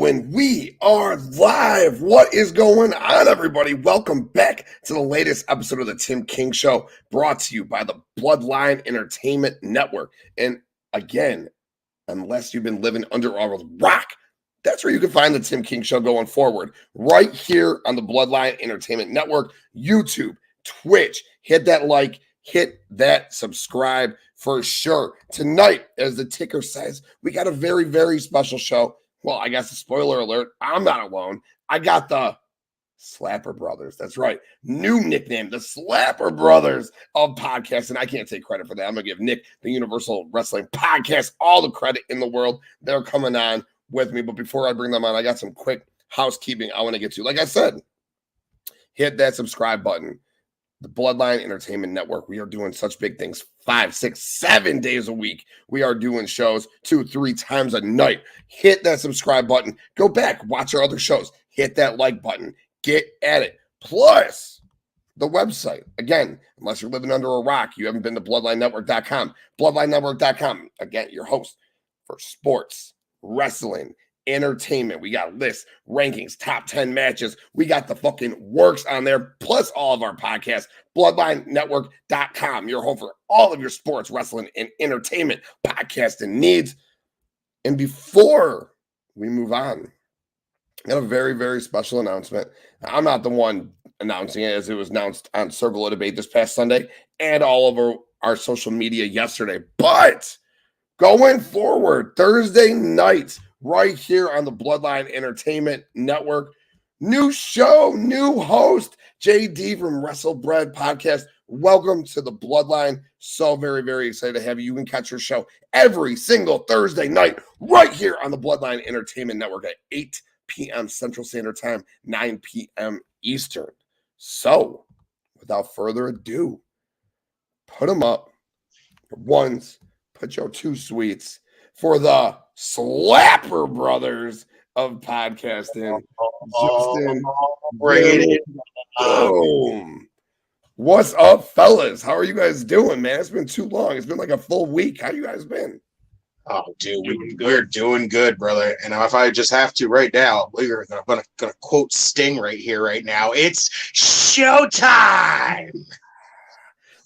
And we are live. What is going on, everybody? Welcome back to the latest episode of the Tim King Show, brought to you by the Bloodline Entertainment Network. And again, unless you've been living under a rock, that's where you can find the Tim King Show going forward. Right here on the Bloodline Entertainment Network, YouTube, Twitch. Hit that like, hit that subscribe for sure. Tonight, as the ticker says, we got a very, very special show. Well, I guess a spoiler alert, I'm not alone. I got the Slapper Brothers. That's right. New nickname, the Slapper Brothers of podcasts. And I can't take credit for that. I'm going to give Nick, the Universal Wrestling Podcast, all the credit in the world. They're coming on with me. But before I bring them on, I got some quick housekeeping I want to get to. Like I said, hit that subscribe button. The Bloodline Entertainment Network. We are doing such big things 5, 6, 7 days a week. We are doing shows 2, 3 times a night. Hit that subscribe button. Go back, watch our other shows. Hit that like button. Get at it. Plus, the website. Again, unless you're living under a rock, you haven't been to BloodlineNetwork.com. BloodlineNetwork.com. Again, your host for sports, wrestling, entertainment. We got lists, rankings, top 10 matches. We got the fucking works on there, plus all of our podcasts. BloodlineNetwork.com, your home for all of your sports, wrestling, and entertainment podcasting needs. And before we move on, I got a very, very special announcement. I'm not the one announcing it, as it was announced on Circle of Debate this past Sunday and all over our social media yesterday. But going forward, Thursday nights, right here on the Bloodline Entertainment Network. New show, new host, JD from WrestleBread Podcast. Welcome to the Bloodline. So very, very excited to have you. You can catch your show every single Thursday night right here on the Bloodline Entertainment Network at 8 p.m. Central Standard Time, 9 p.m. Eastern. So, without further ado, put them up. Ones, put your 2 sweets for the Slapper Brothers of podcasting. Justin, boom. What's up, fellas? How are you guys doing, man? It's been too long. It's been like a full week. How you guys been? Oh, dude, we're doing good, brother. And if I just have to right now, we're gonna quote Sting right here, right now. It's showtime.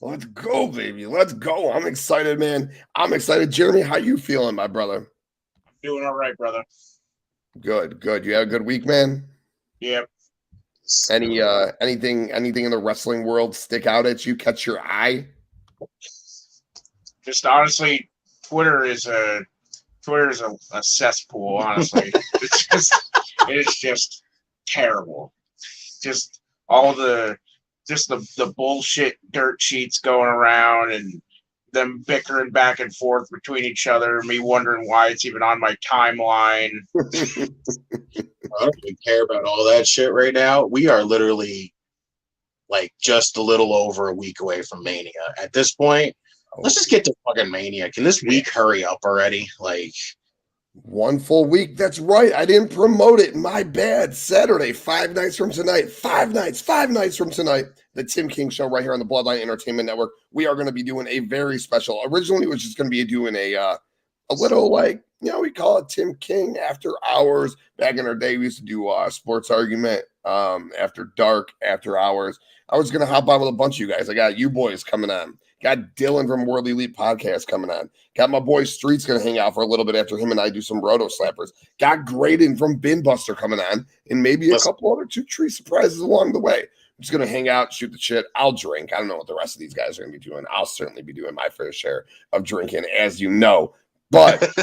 Let's go, baby. Let's go. I'm excited, man. I'm excited. Jeremy, how you feeling, my brother? Doing all right, brother. Good, good. You had a good week, man? Yep. Anything in the wrestling world stick out at you, catch your eye? Just honestly, Twitter is a cesspool, honestly. it's just terrible. Just all the bullshit dirt sheets going around and them bickering back and forth between each other, me wondering why it's even on my timeline. I don't even care about all that shit right now. We are literally like just a little over a week away from Mania. At this point, let's just get to fucking Mania. Can this week hurry up already? Like, 1 full week. That's right. I didn't promote it. My bad. Saturday, 5 nights from tonight. 5 nights from tonight. The Tim King Show right here on the Bloodline Entertainment Network. We are going to be doing a very special. Originally, it was just going to be doing a little like, we call it Tim King After Hours. Back in our day, we used to do sports argument after dark, after hours. I was going to hop on with a bunch of you guys. I got you boys coming on. Got Dylan from World Elite Podcast coming on. Got my boy Street's going to hang out for a little bit after him and I do some Roto Slappers. Got Graydon from Bin Buster coming on. And maybe a couple other 2 tree surprises along the way. I'm just going to hang out, shoot the shit. I'll drink. I don't know what the rest of these guys are going to be doing. I'll certainly be doing my fair share of drinking, as you know. But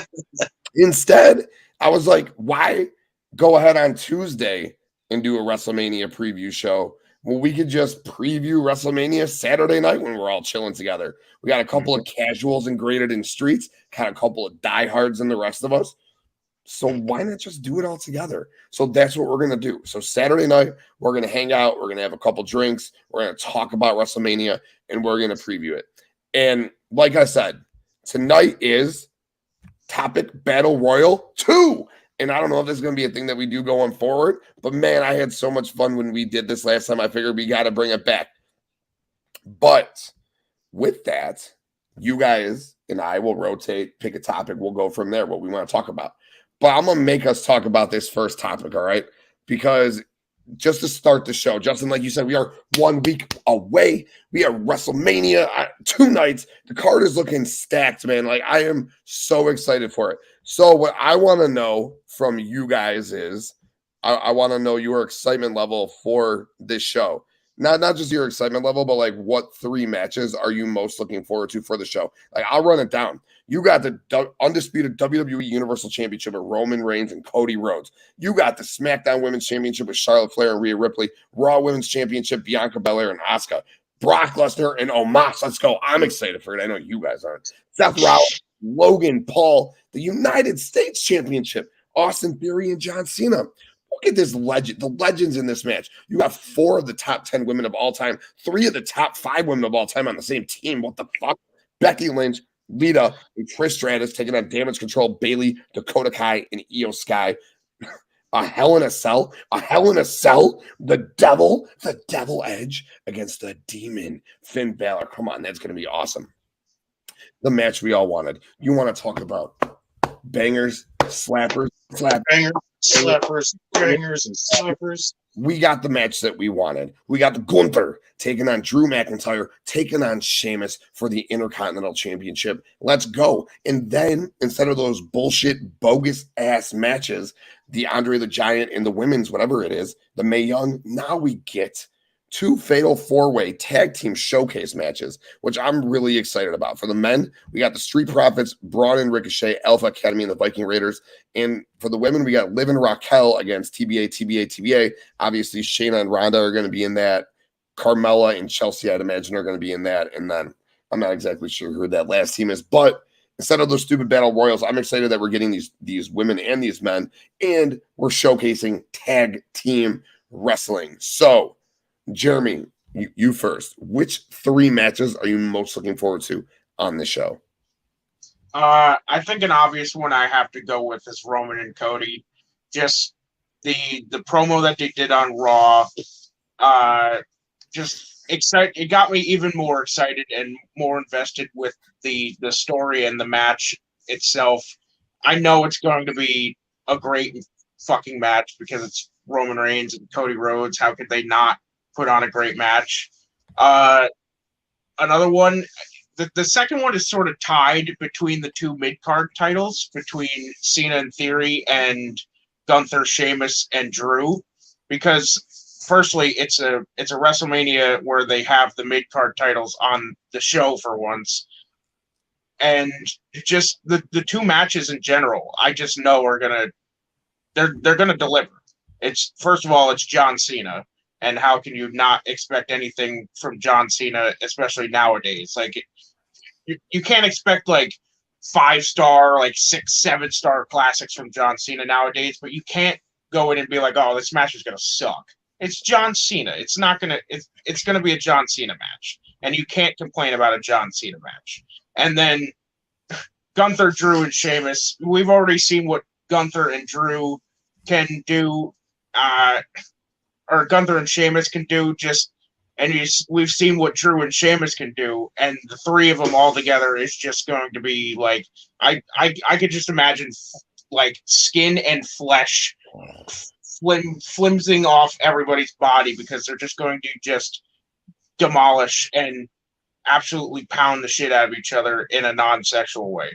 instead, I was like, why go ahead on Tuesday and do a WrestleMania preview show? Well, we could just preview WrestleMania Saturday night when we're all chilling together. We got a couple of casuals and graded in streets, got a couple of diehards and the rest of us. So why not just do it all together? So that's what we're going to do. So Saturday night, we're going to hang out. We're going to have a couple drinks. We're going to talk about WrestleMania, and we're going to preview it. And like I said, tonight is Topic Battle Royal 2. And I don't know if this is going to be a thing that we do going forward, but man, I had so much fun when we did this last time. I figured we got to bring it back. But with that, you guys and I will rotate, pick a topic. We'll go from there, what we want to talk about. but I'm going to make us talk about this first topic, all right? Because just to start the show, Justin, like you said, we are 1 week away. We are WrestleMania 2 nights. The card is looking stacked, man. Like, I am so excited for it. So what I want to know from you guys is I want to know your excitement level for this show. Not just your excitement level, but like what 3 matches are you most looking forward to for the show? Like, I'll run it down. You got the undisputed WWE Universal Championship with Roman Reigns and Cody Rhodes. You got the SmackDown Women's Championship with Charlotte Flair and Rhea Ripley. Raw Women's Championship, Bianca Belair and Asuka. Brock Lesnar and Omos. Let's go. I'm excited for it. I know you guys aren't. Seth Rollins, Logan Paul, the United States Championship, Austin Theory and John Cena. Look at this legend, the legends in this match. You got 4 of the top 10 women of all time, 3 of the top 5 women of all time on the same team. What the fuck? Becky Lynch, Lita, and Trish Stratus taking on Damage Control, Bayley, Dakota Kai, and Io Sky. A Hell in a Cell, the Devil Edge against the Demon, Finn Balor. Come on, that's going to be awesome. The match we all wanted. You want to talk about bangers, slappers, Bangers, slappers, bangers, and slappers. We got the match that we wanted. We got the Gunther taking on Drew McIntyre, taking on Sheamus for the Intercontinental Championship. Let's go. And then, instead of those bullshit, bogus-ass matches, the Andre the Giant and the women's, whatever it is, the Mae Young, now we get 2 fatal 4-way tag team showcase matches, which I'm really excited about. For the men, we got the Street Profits, Braun and Ricochet, Alpha Academy, and the Viking Raiders. And for the women, we got Liv and Raquel against TBA. Obviously, Shayna and Ronda are going to be in that. Carmella and Chelsea, I'd imagine, are going to be in that. And then I'm not exactly sure who that last team is. But instead of those stupid battle royals, I'm excited that we're getting these women and these men. And we're showcasing tag team wrestling. So, Jeremy, you first. Which 3 matches are you most looking forward to on the show? I think an obvious one I have to go with is Roman and Cody. Just the promo that they did on Raw, just excited. It got me even more excited and more invested with the story and the match itself. I know it's going to be a great fucking match because it's Roman Reigns and Cody Rhodes. How could they not put on a great match? Another one, the second one is sort of tied between the 2 mid-card titles, between Cena and Theory and Gunther, Sheamus, and Drew, because firstly, it's a WrestleMania where they have the mid-card titles on the show for once, and just the 2 matches in general, I just know are they're gonna deliver. It's, first of all, it's John Cena. And how can you not expect anything from John Cena, especially nowadays? Like, you can't expect like 5-star, like 6, 7-star classics from John Cena nowadays, but you can't go in and be like, oh, this match is gonna suck. It's John Cena. It's gonna be a John Cena match, and you can't complain about a John Cena match. And then Gunther, Drew, and Sheamus. We've already seen what Gunther and Drew can do. Or Gunther and Sheamus can do, we've seen what Drew and Sheamus can do, and the 3 of them all together is just going to be like, I could just imagine like skin and flesh flimsing off everybody's body because they're just going to just demolish and absolutely pound the shit out of each other in a non-sexual way.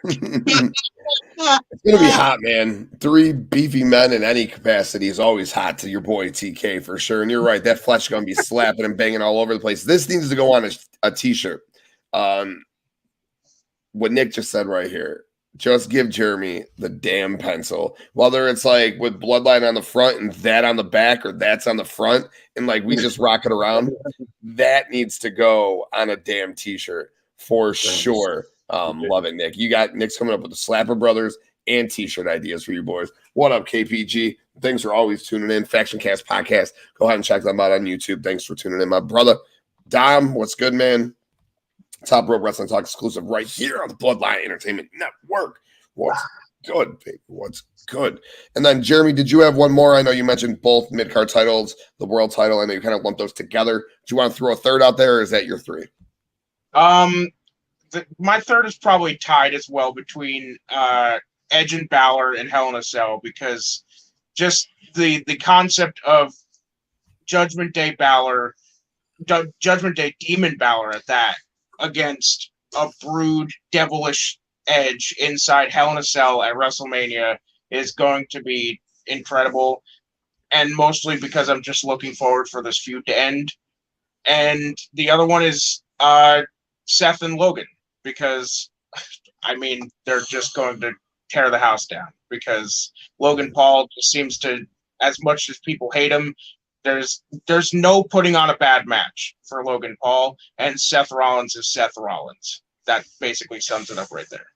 It's gonna be hot, man. 3 beefy men in any capacity is always hot to your boy TK for sure. And you're right, that flesh is gonna be slapping and banging all over the place. This needs to go on a t-shirt. What Nick just said right here. Just give Jeremy the damn pencil. Whether it's like with Bloodline on the front and that on the back, or that's on the front, and like we just rock it around. That needs to go on a damn t-shirt for sure. Love it, Nick. You got Nick's coming up with the Slapper Brothers and t-shirt ideas for you boys. What up, KPG? Thanks for always tuning in. Faction Cast Podcast. Go ahead and check them out on YouTube. Thanks for tuning in, my brother. Dom, what's good, man? Top Rope Wrestling Talk exclusive right here on the Bloodline Entertainment Network. What's good, baby? What's good? And then, Jeremy, did you have one more? I know you mentioned both mid-card titles, the world title. I know you kind of lumped those together. Do you want to throw a third out there, or is that your 3? My third is probably tied as well between Edge and Balor in Hell in a Cell, because just the concept of Judgment Day Balor, Judgment Day Demon Balor at that, against a brood, devilish Edge inside Hell in a Cell at WrestleMania is going to be incredible. And mostly because I'm just looking forward for this feud to end. And the other one is Seth and Logan, because, I mean, they're just going to tear the house down, because Logan Paul just seems to, as much as people hate him, there's no putting on a bad match for Logan Paul, and Seth Rollins is Seth Rollins. That basically sums it up right there.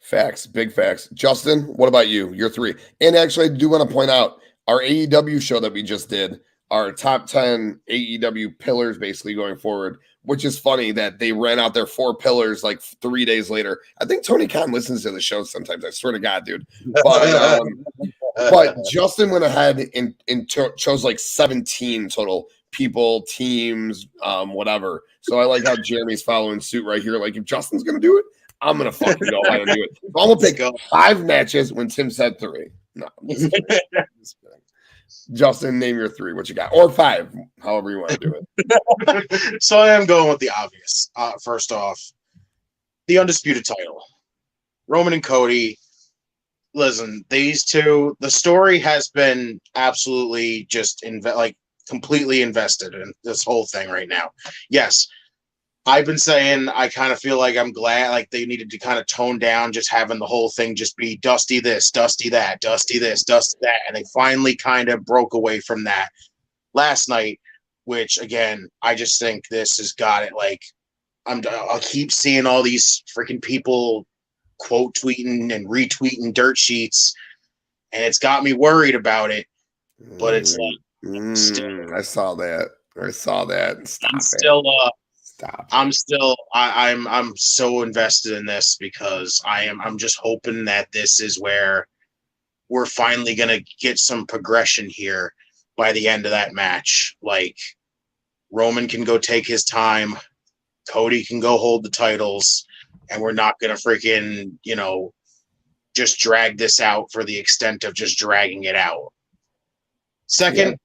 Facts, big facts. Justin, what about you? You're 3. And actually, I do want to point out our AEW show that we just did, our top 10 AEW pillars basically going forward, which is funny that they ran out their 4 pillars like 3 days later. I think Tony Khan listens to the show sometimes. I swear to God, dude. But Justin went ahead and chose like 17 total people, teams, whatever. So I like how Jeremy's following suit right here. Like, if Justin's going to do it, I'm going to fucking go ahead and do it. I'm going to pick 5 matches when Tim said 3. No, I'm just kidding. Justin, name your 3. What you got? Or 5, however you want to do it. So I am going with the obvious. First off, the undisputed title. Roman and Cody. Listen, these two, the story has been absolutely just completely invested in this whole thing right now. Yes, I've been saying I kind of feel like I'm glad like they needed to kind of tone down just having the whole thing just be dusty this, dusty that, dusty this, dusty that. And they finally kind of broke away from that last night, which again, I just think this has got it. Like I'll keep seeing all these freaking people quote tweeting and retweeting dirt sheets, and it's got me worried about it. But it's like still, I saw that. Stop I'm it. still Stop. I'm so invested in this because I'm just hoping that this is where we're finally gonna get some progression here by the end of that match. Like Roman can go take his time, Cody can go hold the titles, and we're not gonna freaking, just drag this out for the extent of just dragging it out. Second,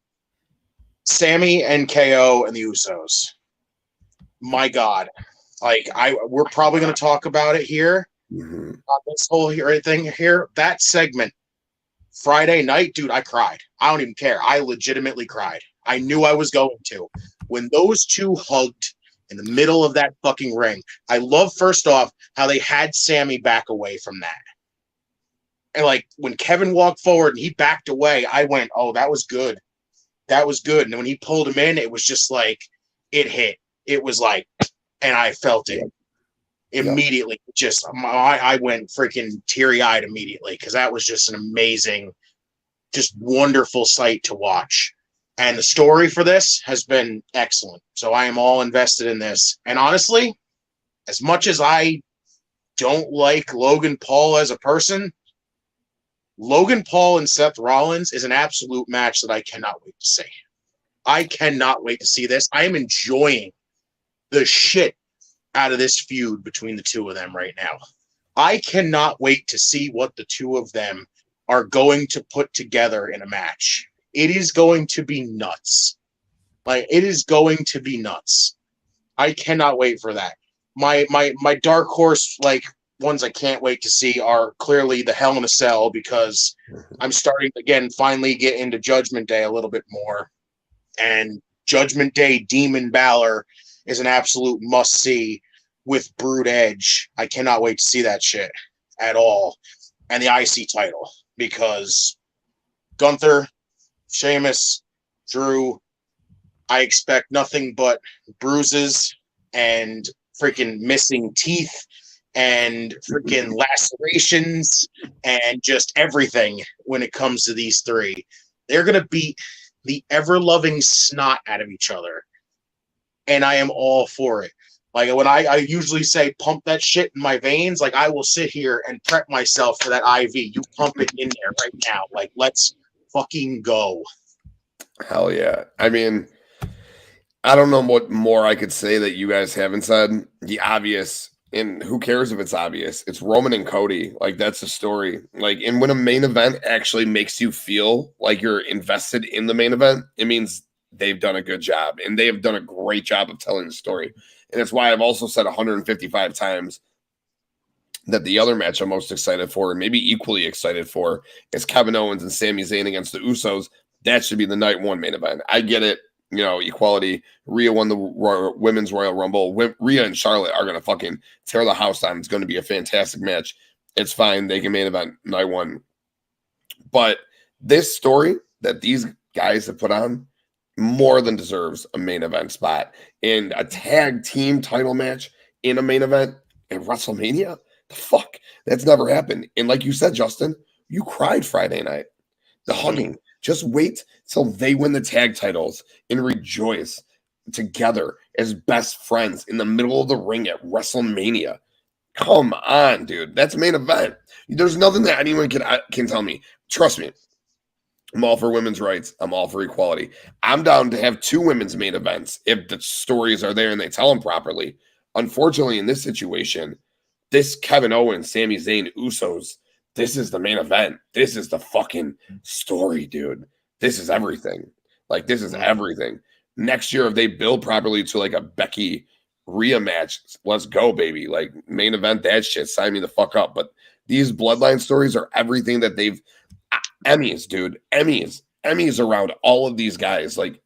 Sami and KO and the Usos. My God, like we're probably going to talk about it here on this whole thing here. That segment Friday night, dude, I cried. I don't even care. I legitimately cried. I knew I was going to when those two hugged in the middle of that fucking ring. I love first off how they had Sami back away from that, and like when Kevin walked forward and he backed away, I went, "Oh, that was good. That was good." And when he pulled him in, it was just like it hit. It was like, and I felt it immediately. Just I went freaking teary-eyed immediately because that was just an amazing, just wonderful sight to watch. And the story for this has been excellent. So I am all invested in this. And honestly, as much as I don't like Logan Paul as a person, Logan Paul and Seth Rollins is an absolute match that I cannot wait to see. I cannot wait to see this. I am enjoying the shit out of this feud between the two of them right now. I cannot wait to see what the two of them are going to put together in a match. It is going to be nuts. Like, it is going to be nuts. I cannot wait for that. My dark horse, like, ones I can't wait to see are clearly the Hell in a Cell, because I'm starting to, again, finally get into Judgment Day a little bit more. And Judgment Day Demon Balor is an absolute must-see with Brood Edge. I cannot wait to see that shit at all. And the IC title, because Gunther, Sheamus, Drew, I expect nothing but bruises and freaking missing teeth and freaking lacerations and just everything when it comes to these three. They're going to beat the ever-loving snot out of each other. And I am all for it. Like, when I usually say pump that shit in my veins, like, I will sit here and prep myself for that IV. You pump it in there right now. Like, let's fucking go. Hell yeah. I mean, I don't know what more I could say that you guys haven't said. The obvious, and who cares if it's obvious? It's Roman and Cody. Like, that's the story. Like, and when a main event actually makes you feel like you're invested in the main event, it means they've done a good job, and they have done a great job of telling the story. And it's why I've also said 155 times that the other match I'm most excited for, and maybe equally excited for, is KevinOwens and SamiZayn against the Usos. That should be the night one main event. I get it. You know, equality. Rhea won the Women's Royal Rumble. Rhea and Charlotte are going to fucking tear the house down. It's going to be a fantastic match. It's fine. They can main event night one. But this story that these guys have put on more than deserves a main event spot. And a tag team title match in a main event at WrestleMania? The fuck? That's never happened. And like you said, Justin, you cried Friday night. The hugging. Just wait till they win the tag titles and rejoice together as best friends in the middle of the ring at WrestleMania. Come on, dude. That's main event. There's nothing that anyone can tell me. Trust me. I'm all for women's rights. I'm all for equality. I'm down to have 2 women's main events if the stories are there and they tell them properly. Unfortunately, in this situation, this KevinOwens, SamiZayn, Usos, this is the main event. This is the fucking story, dude. This is everything. Like, this is everything. Next year, if they build properly to like a Becky Rhea match, let's go, baby. Like, main event that shit. Sign me the fuck up. But these bloodline stories are everything that they've Emmys, dude. Emmys around all of these guys. Like,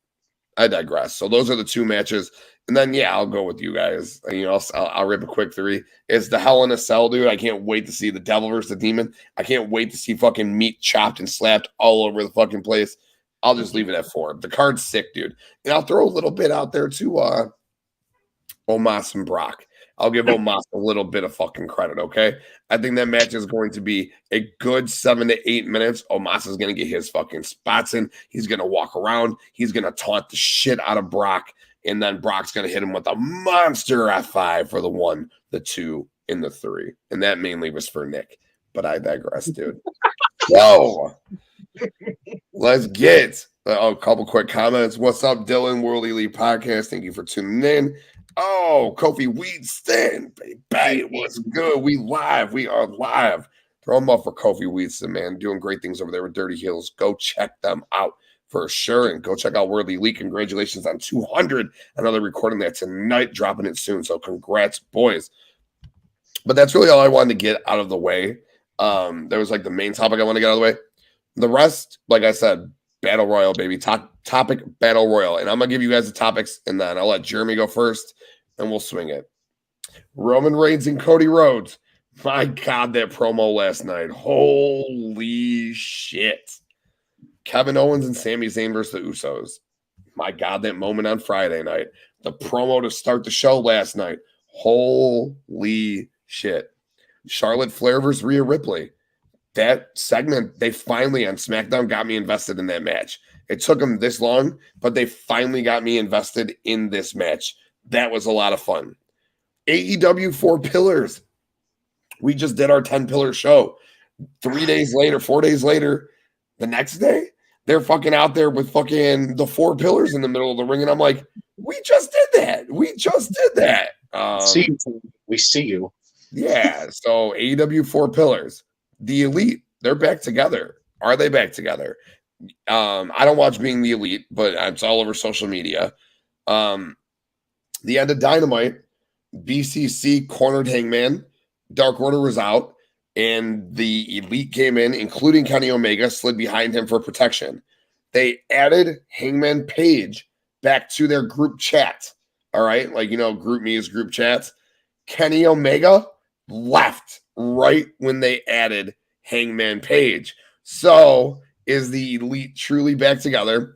I digress. So those are the 2 matches. And then, yeah, I'll go with you guys. You know, I'll rip a quick 3. It's the Hell in a Cell, dude. I can't wait to see the Devil versus the Demon. I can't wait to see fucking meat chopped and slapped all over the fucking place. I'll just leave it at 4. The card's sick, dude. And I'll throw a little bit out there to Omos and Brock. I'll give Omos a little bit of fucking credit, okay? I think that match is going to be a good 7 to 8 minutes. Omos is going to get his fucking spots in. He's going to walk around. He's going to taunt the shit out of Brock. And then Brock's going to hit him with a monster F5 for the 1, the 2, and the 3. And that mainly was for Nick. But I digress, dude. So, let's get a couple quick comments. What's up, Dylan? World Elite Podcast. Thank you for tuning in. Oh, Kofi Weedston, baby. What's good? We live. We are live. Throw them up for Kofi Weedston, man. Doing great things over there with Dirty Heels. Go check them out. For sure, and go check out World Elite. Congratulations on 200. Another recording that tonight, dropping it soon. So congrats, boys. But that's really all I wanted to get out of the way. There was like the main topic I want to get out of the way. The rest, like I said, Battle Royal, baby. Topic Battle Royal. And I'm going to give you guys the topics, and then I'll let Jeremy go first, and we'll swing it. RomanReigns and Cody Rhodes. My God, that promo last night. Holy shit. KevinOwens and SamiZayn versus the Usos. My God, that moment on Friday night. The promo to start the show last night. Holy shit. Charlotte Flair versus Rhea Ripley. That segment, they finally on SmackDown got me invested in that match. It took them this long, but they finally got me invested in this match. That was a lot of fun. AEW 4 Pillars. We just did our 10-pillar show. 3 days later, 4 days later, the next day, they're fucking out there with fucking the 4 pillars in the middle of the ring. And I'm like, we just did that. We just did that. We see you. Yeah. So AEW 4 pillars. The Elite, they're back together. Are they back together? I don't watch Being the Elite, but it's all over social media. The end of Dynamite, BCC cornered Hangman. Dark Order was out. And the Elite came in, including Kenny Omega, slid behind him for protection. They added Hangman Page back to their group chat. All right? Like, you know, Group Me is group chats. Kenny Omega left right when they added Hangman Page. So, is the Elite truly back together?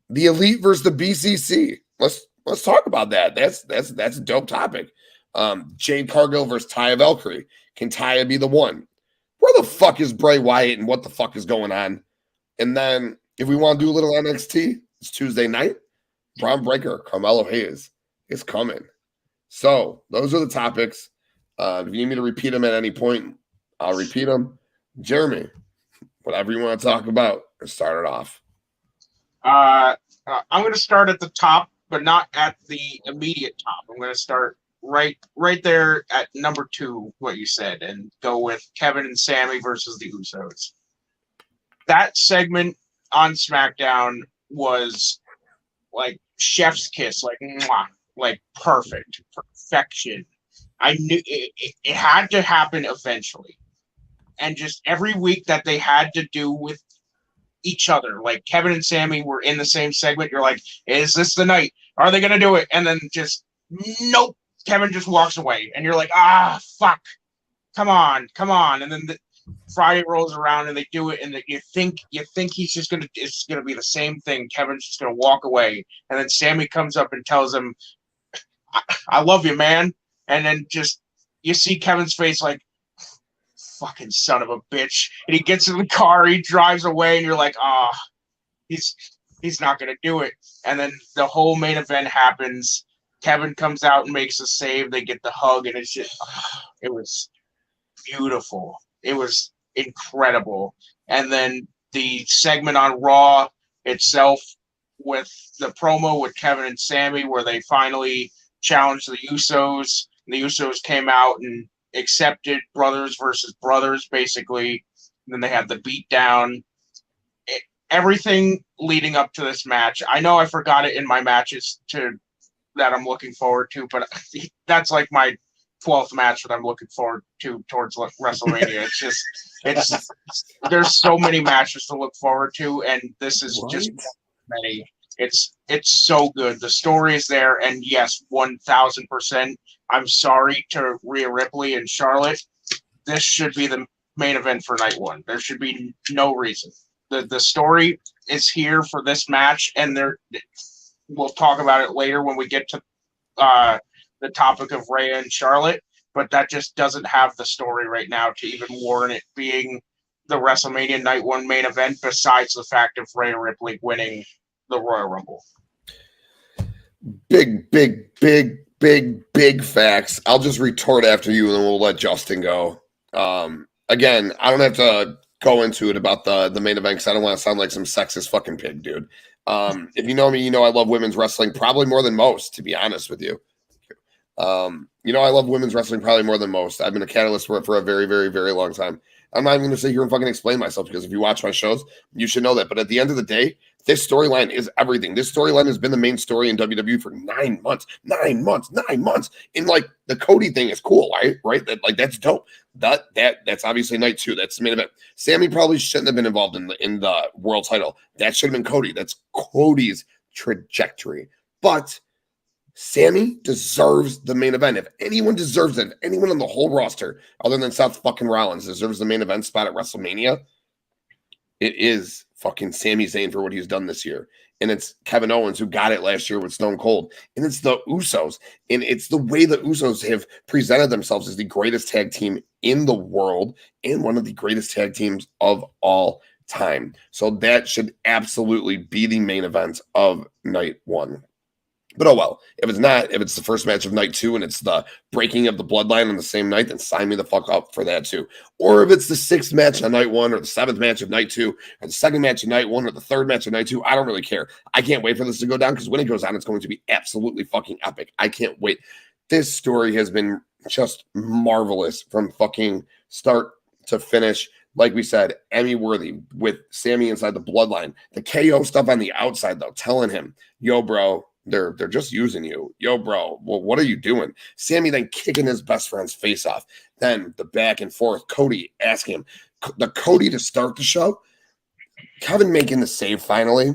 The Elite versus the BCC. Let's talk about that. That's a dope topic. Jade Cargill versus Taya Valkyrie. Can Taya be the one? Where the fuck is Bray Wyatt and what the fuck is going on? And then if we want to do a little NXT, it's Tuesday night. Braun Breaker, Carmelo Hayes is coming. So those are the topics. If you need me to repeat them at any point, I'll repeat them. Jeremy, whatever you want to talk about, start it off. I'm going to start at the top, but not at the immediate top. I'm going to start right there at number 2, what you said, and go with Kevin and Sami versus the Usos. That segment on SmackDown was like chef's kiss, like mwah, like perfection. I knew it had to happen eventually, and just every week that they had to do with each other, like Kevin and Sami were in the same segment. You're like, is this the night? Are they gonna do it? And then just nope. Kevin just walks away, and you're like, fuck, come on. And then Friday rolls around, and they do it, and you think he's just it's gonna be the same thing. Kevin's just gonna walk away, and then Sami comes up and tells him, I love you, man. And then just you see Kevin's face like, fucking son of a bitch. And he gets in the car, he drives away, and you're like, he's not gonna do it. And then the whole main event happens. Kevin comes out and makes a save. They get the hug, and it's just, it was beautiful. It was incredible. And then the segment on Raw itself with the promo with Kevin and Sami, where they finally challenged the Usos. The Usos came out and accepted brothers versus brothers, basically. And then they had the beatdown. Everything leading up to this match. I know I forgot it in my matches that I'm looking forward to, but that's like my 12th match that I'm looking forward to towards WrestleMania. It's there's so many matches to look forward to, and this is just many. It's so good. The story is there, and yes, 1,000%. I'm sorry to Rhea Ripley and Charlotte. This should be the main event for night 1. There should be no reason. The story is here for this match, and we'll talk about it later when we get to the topic of Rhea and Charlotte, but that just doesn't have the story right now to even warrant it being the WrestleMania Night 1 main event, besides the fact of Rhea Ripley winning the Royal Rumble. Big facts. I'll just retort after you, and then we'll let Justin go. Again, I don't have to go into it about the main event because I don't want to sound like some sexist fucking pig, dude. If you know me, you know I love women's wrestling probably more than most, to be honest with you. You know I love women's wrestling probably more than most. I've been a catalyst for it for a very, very, very long time. I'm not even going to sit here and fucking explain myself, because if you watch my shows, you should know that. But at the end of the day, this storyline is everything. This storyline has been the main story in WWE for 9 months. 9 months. And like the Cody thing is cool, right? That's dope. That's obviously night 2. That's the main event. Sami probably shouldn't have been involved in the world title. That should have been Cody. That's Cody's trajectory. But Sami deserves the main event. If anyone deserves it, if anyone on the whole roster, other than Seth fucking Rollins, deserves the main event spot at WrestleMania, it is fucking SamiZayn for what he's done this year. And it's KevinOwens, who got it last year with Stone Cold. And it's the Usos. And it's the way the Usos have presented themselves as the greatest tag team in the world and one of the greatest tag teams of all time. So that should absolutely be the main event of night 1. But oh well, if it's not, if it's the first match of night 2 and it's the breaking of the bloodline on the same night, then sign me the fuck up for that too. Or if it's the 6th match on night 1 or the 7th match of night 2 or the 2nd match of night 1 or the 3rd match of night 2, I don't really care. I can't wait for this to go down, because when it goes down, it's going to be absolutely fucking epic. I can't wait. This story has been just marvelous from fucking start to finish. Like we said, Emmy worthy with Sami inside the bloodline. The KO stuff on the outside, though, telling him, yo, bro, they're just using you. Yo, bro, well, what are you doing? Sami then kicking his best friend's face off. Then the back and forth. Cody asking him. The Cody to start the show. Kevin making the save finally.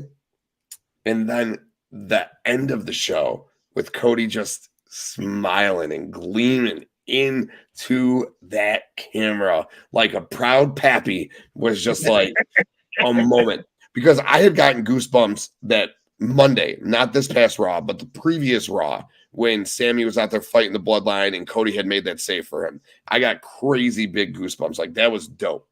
And then the end of the show with Cody just smiling and gleaming into that camera like a proud pappy was just like a moment. Because I had gotten goosebumps that Monday, not this past Raw, but the previous Raw, when Sami was out there fighting the bloodline and Cody had made that save for him. I got crazy big goosebumps. Like, that was dope.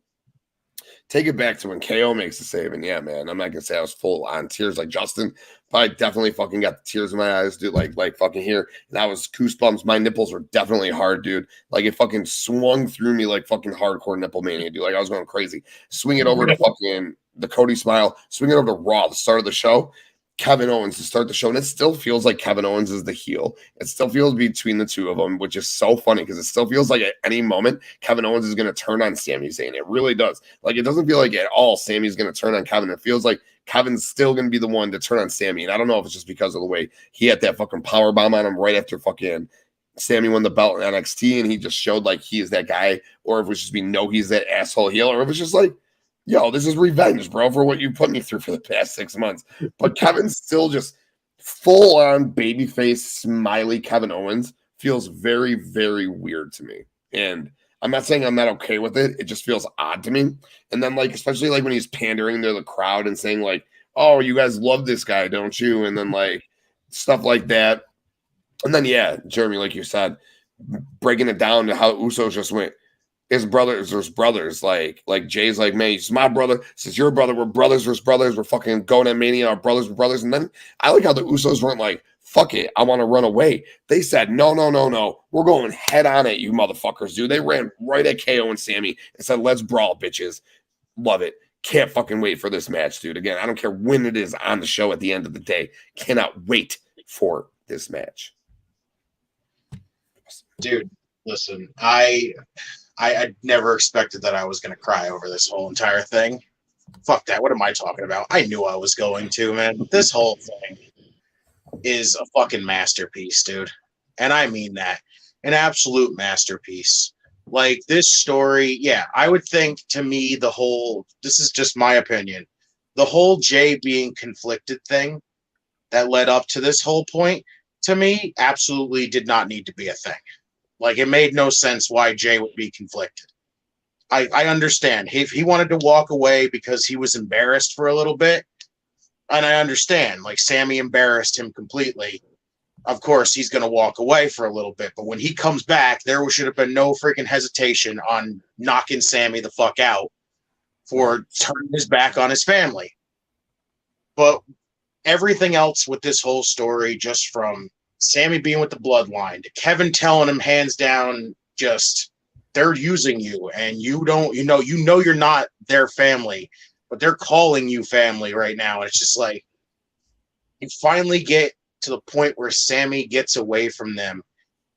Take it back to when KO makes the save, and yeah, man, I'm not gonna say I was full on tears like Justin, but I definitely fucking got the tears in my eyes, dude. Like fucking here, and that was goosebumps. My nipples were definitely hard, dude. Like, it fucking swung through me like fucking hardcore nipple mania, dude. Like, I was going crazy. Swing it over to fucking the Cody smile. Swing it over to Raw, the start of the show. Kevin Owens to start the show, and it still feels like Kevin Owens is the heel. It still feels between the two of them, which is so funny because it still feels like at any moment Kevin Owens is going to turn on Sami Zayn. It really does. Like, it doesn't feel like at all Sami's going to turn on Kevin. It feels like Kevin's still going to be the one to turn on Sami, and I don't know if it's just because of the way he had that fucking power bomb on him right after fucking Sami won the belt in NXT, and he just showed like he is that guy, or if it's just we know he's that asshole heel, or if it's just like, yo, this is revenge, bro, for what you put me through for the past 6 months. But Kevin's still just full on babyface, smiley Kevin Owens feels very, very weird to me. And I'm not saying I'm not okay with it. It just feels odd to me. And then, like, especially like when he's pandering to the crowd and saying, like, oh, you guys love this guy, don't you? And then, like, stuff like that. And then, yeah, Jeremy, like you said, breaking it down to how Usos just went, his brothers versus brothers. Like Jay's like, man, he's my brother. This is your brother. We're brothers versus brothers. We're fucking going at Mania. Our brothers were brothers. And then I like how the Usos weren't like, fuck it, I want to run away. They said, no. We're going head on at you motherfuckers, dude. They ran right at KO and Sami and said, let's brawl, bitches. Love it. Can't fucking wait for this match, dude. Again, I don't care when it is on the show at the end of the day. Cannot wait for this match. Dude, listen, I never expected that I was going to cry over this whole entire thing. Fuck that. What am I talking about? I knew I was going to, man. This whole thing is a fucking masterpiece, dude. And I mean that. An absolute masterpiece. Like, this story, yeah, I would think, to me, this is just my opinion, the whole Jay being conflicted thing that led up to this whole point, to me, absolutely did not need to be a thing. Like, it made no sense why Jay would be conflicted. I understand. If he wanted to walk away because he was embarrassed for a little bit, and I understand, like, Sami embarrassed him completely, of course he's going to walk away for a little bit. But when he comes back, there should have been no freaking hesitation on knocking Sami the fuck out for turning his back on his family. But everything else with this whole story, just from Sami being with the bloodline to Kevin telling him hands down, just they're using you, and you know you're not their family, but they're calling you family right now. And it's just like, you finally get to the point where Sami gets away from them,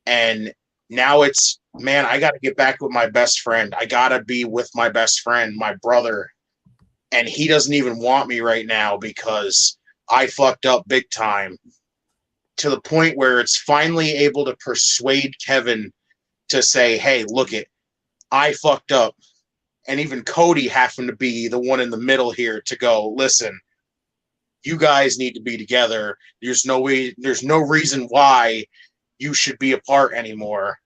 and now it's, man, I got to get back with my best friend. I got to be with my best friend, my brother, and he doesn't even want me right now because I fucked up big time. To the point where it's finally able to persuade Kevin to say, hey, look it, I fucked up. And even Cody happened to be the one in the middle here to go, listen, you guys need to be together. There's no reason why you should be apart anymore.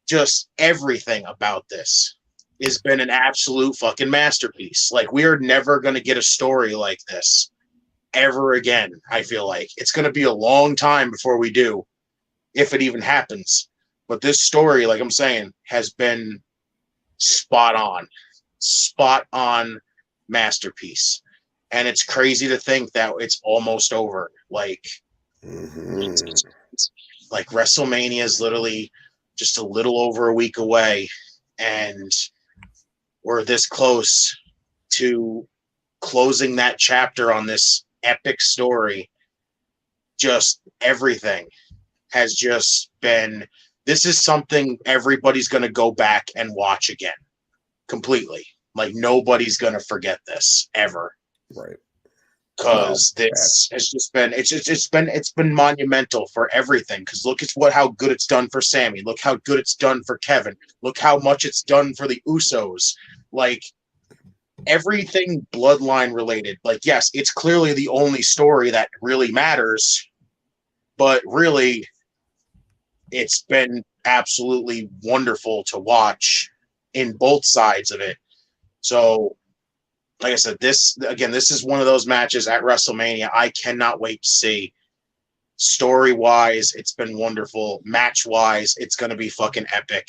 Just everything about this has been an absolute fucking masterpiece. Like, we are never going to get a story like this ever again. I feel like it's going to be a long time before we do, if it even happens. But this story, like I'm saying, has been spot on masterpiece. And it's crazy to think that it's almost over. Like, like WrestleMania is literally just a little over a week away, and we're this close to closing that chapter on this epic story. Just everything has just been, this is something everybody's going to go back and watch again completely. Like, nobody's going to forget this ever. Right. Because this has just been, it's been monumental for everything. Because look at how good it's done for Sami. Look how good it's done for Kevin. Look how much it's done for the Usos. Like, everything bloodline related. Like, yes, it's clearly the only story that really matters, but really, it's been absolutely wonderful to watch in both sides of it. So, like I said, this is one of those matches at WrestleMania I cannot wait to see. Story-wise, it's been wonderful. Match-wise, it's going to be fucking epic.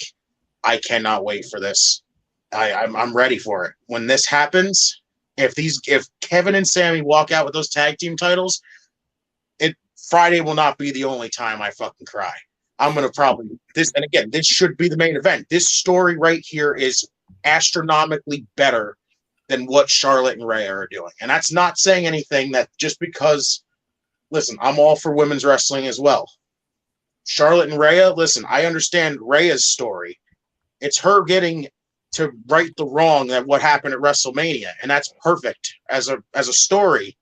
I cannot wait for this. I'm ready for it. When this happens, if Kevin and Sami walk out with those tag team titles, Friday will not be the only time I fucking cry. I'm going to probably this should be the main event. This story right here is astronomically better than what Charlotte and Rhea are doing. And that's not saying anything, that just because listen, I'm all for women's wrestling as well. Charlotte and Rhea, listen, I understand Rhea's story. It's her getting to right the wrong that what happened at WrestleMania, and that's perfect as a story.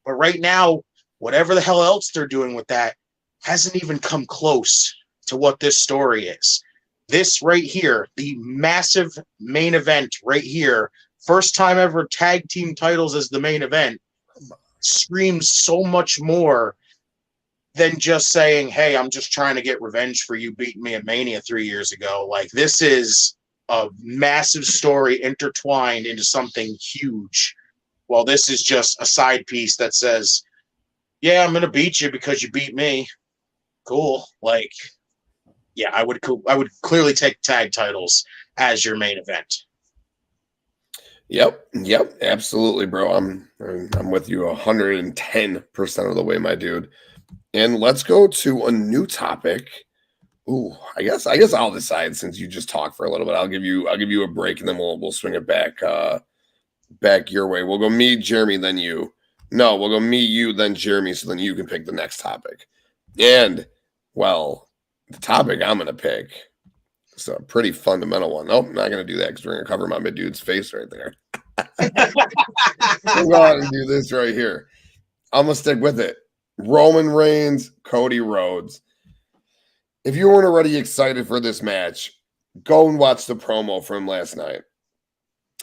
But right now, whatever the hell else they're doing with that hasn't even come close to what this story is. This right here, the massive main event right here, first time ever tag team titles as the main event, screams so much more than just saying, hey, I'm just trying to get revenge for you beating me at Mania 3 years ago. Like, this is a massive story intertwined into something huge. Well, this is just a side piece that says, yeah, I'm going to beat you because you beat me. Cool. Like, yeah, I would clearly take tag titles as your main event. Yep, absolutely, bro. I'm with you 110% of the way, my dude. And let's go to a new topic. Ooh, I guess I'll decide since you just talked for a little bit. I'll give you a break and then we'll swing it back your way. We'll go me, Jeremy, then you. No, we'll go me, you, then Jeremy, so then you can pick the next topic. And well, the topic I'm gonna pick is a pretty fundamental one. Nope, I'm not gonna do that because we're gonna cover my dude's face right there. We'll go ahead and do this right here. I'm gonna stick with it. RomanReigns, Cody Rhodes. If you weren't already excited for this match, go and watch the promo from last night.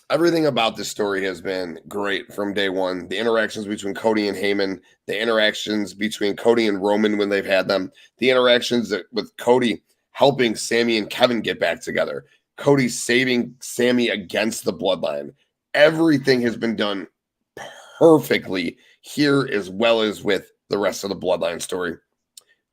Everything about this story has been great from day one. The interactions between Cody and Heyman, the interactions between Cody and Roman when they've had them, the interactions with Cody helping Sami and Kevin get back together, Cody saving Sami against the bloodline. Everything has been done perfectly here as well as with the rest of the bloodline story.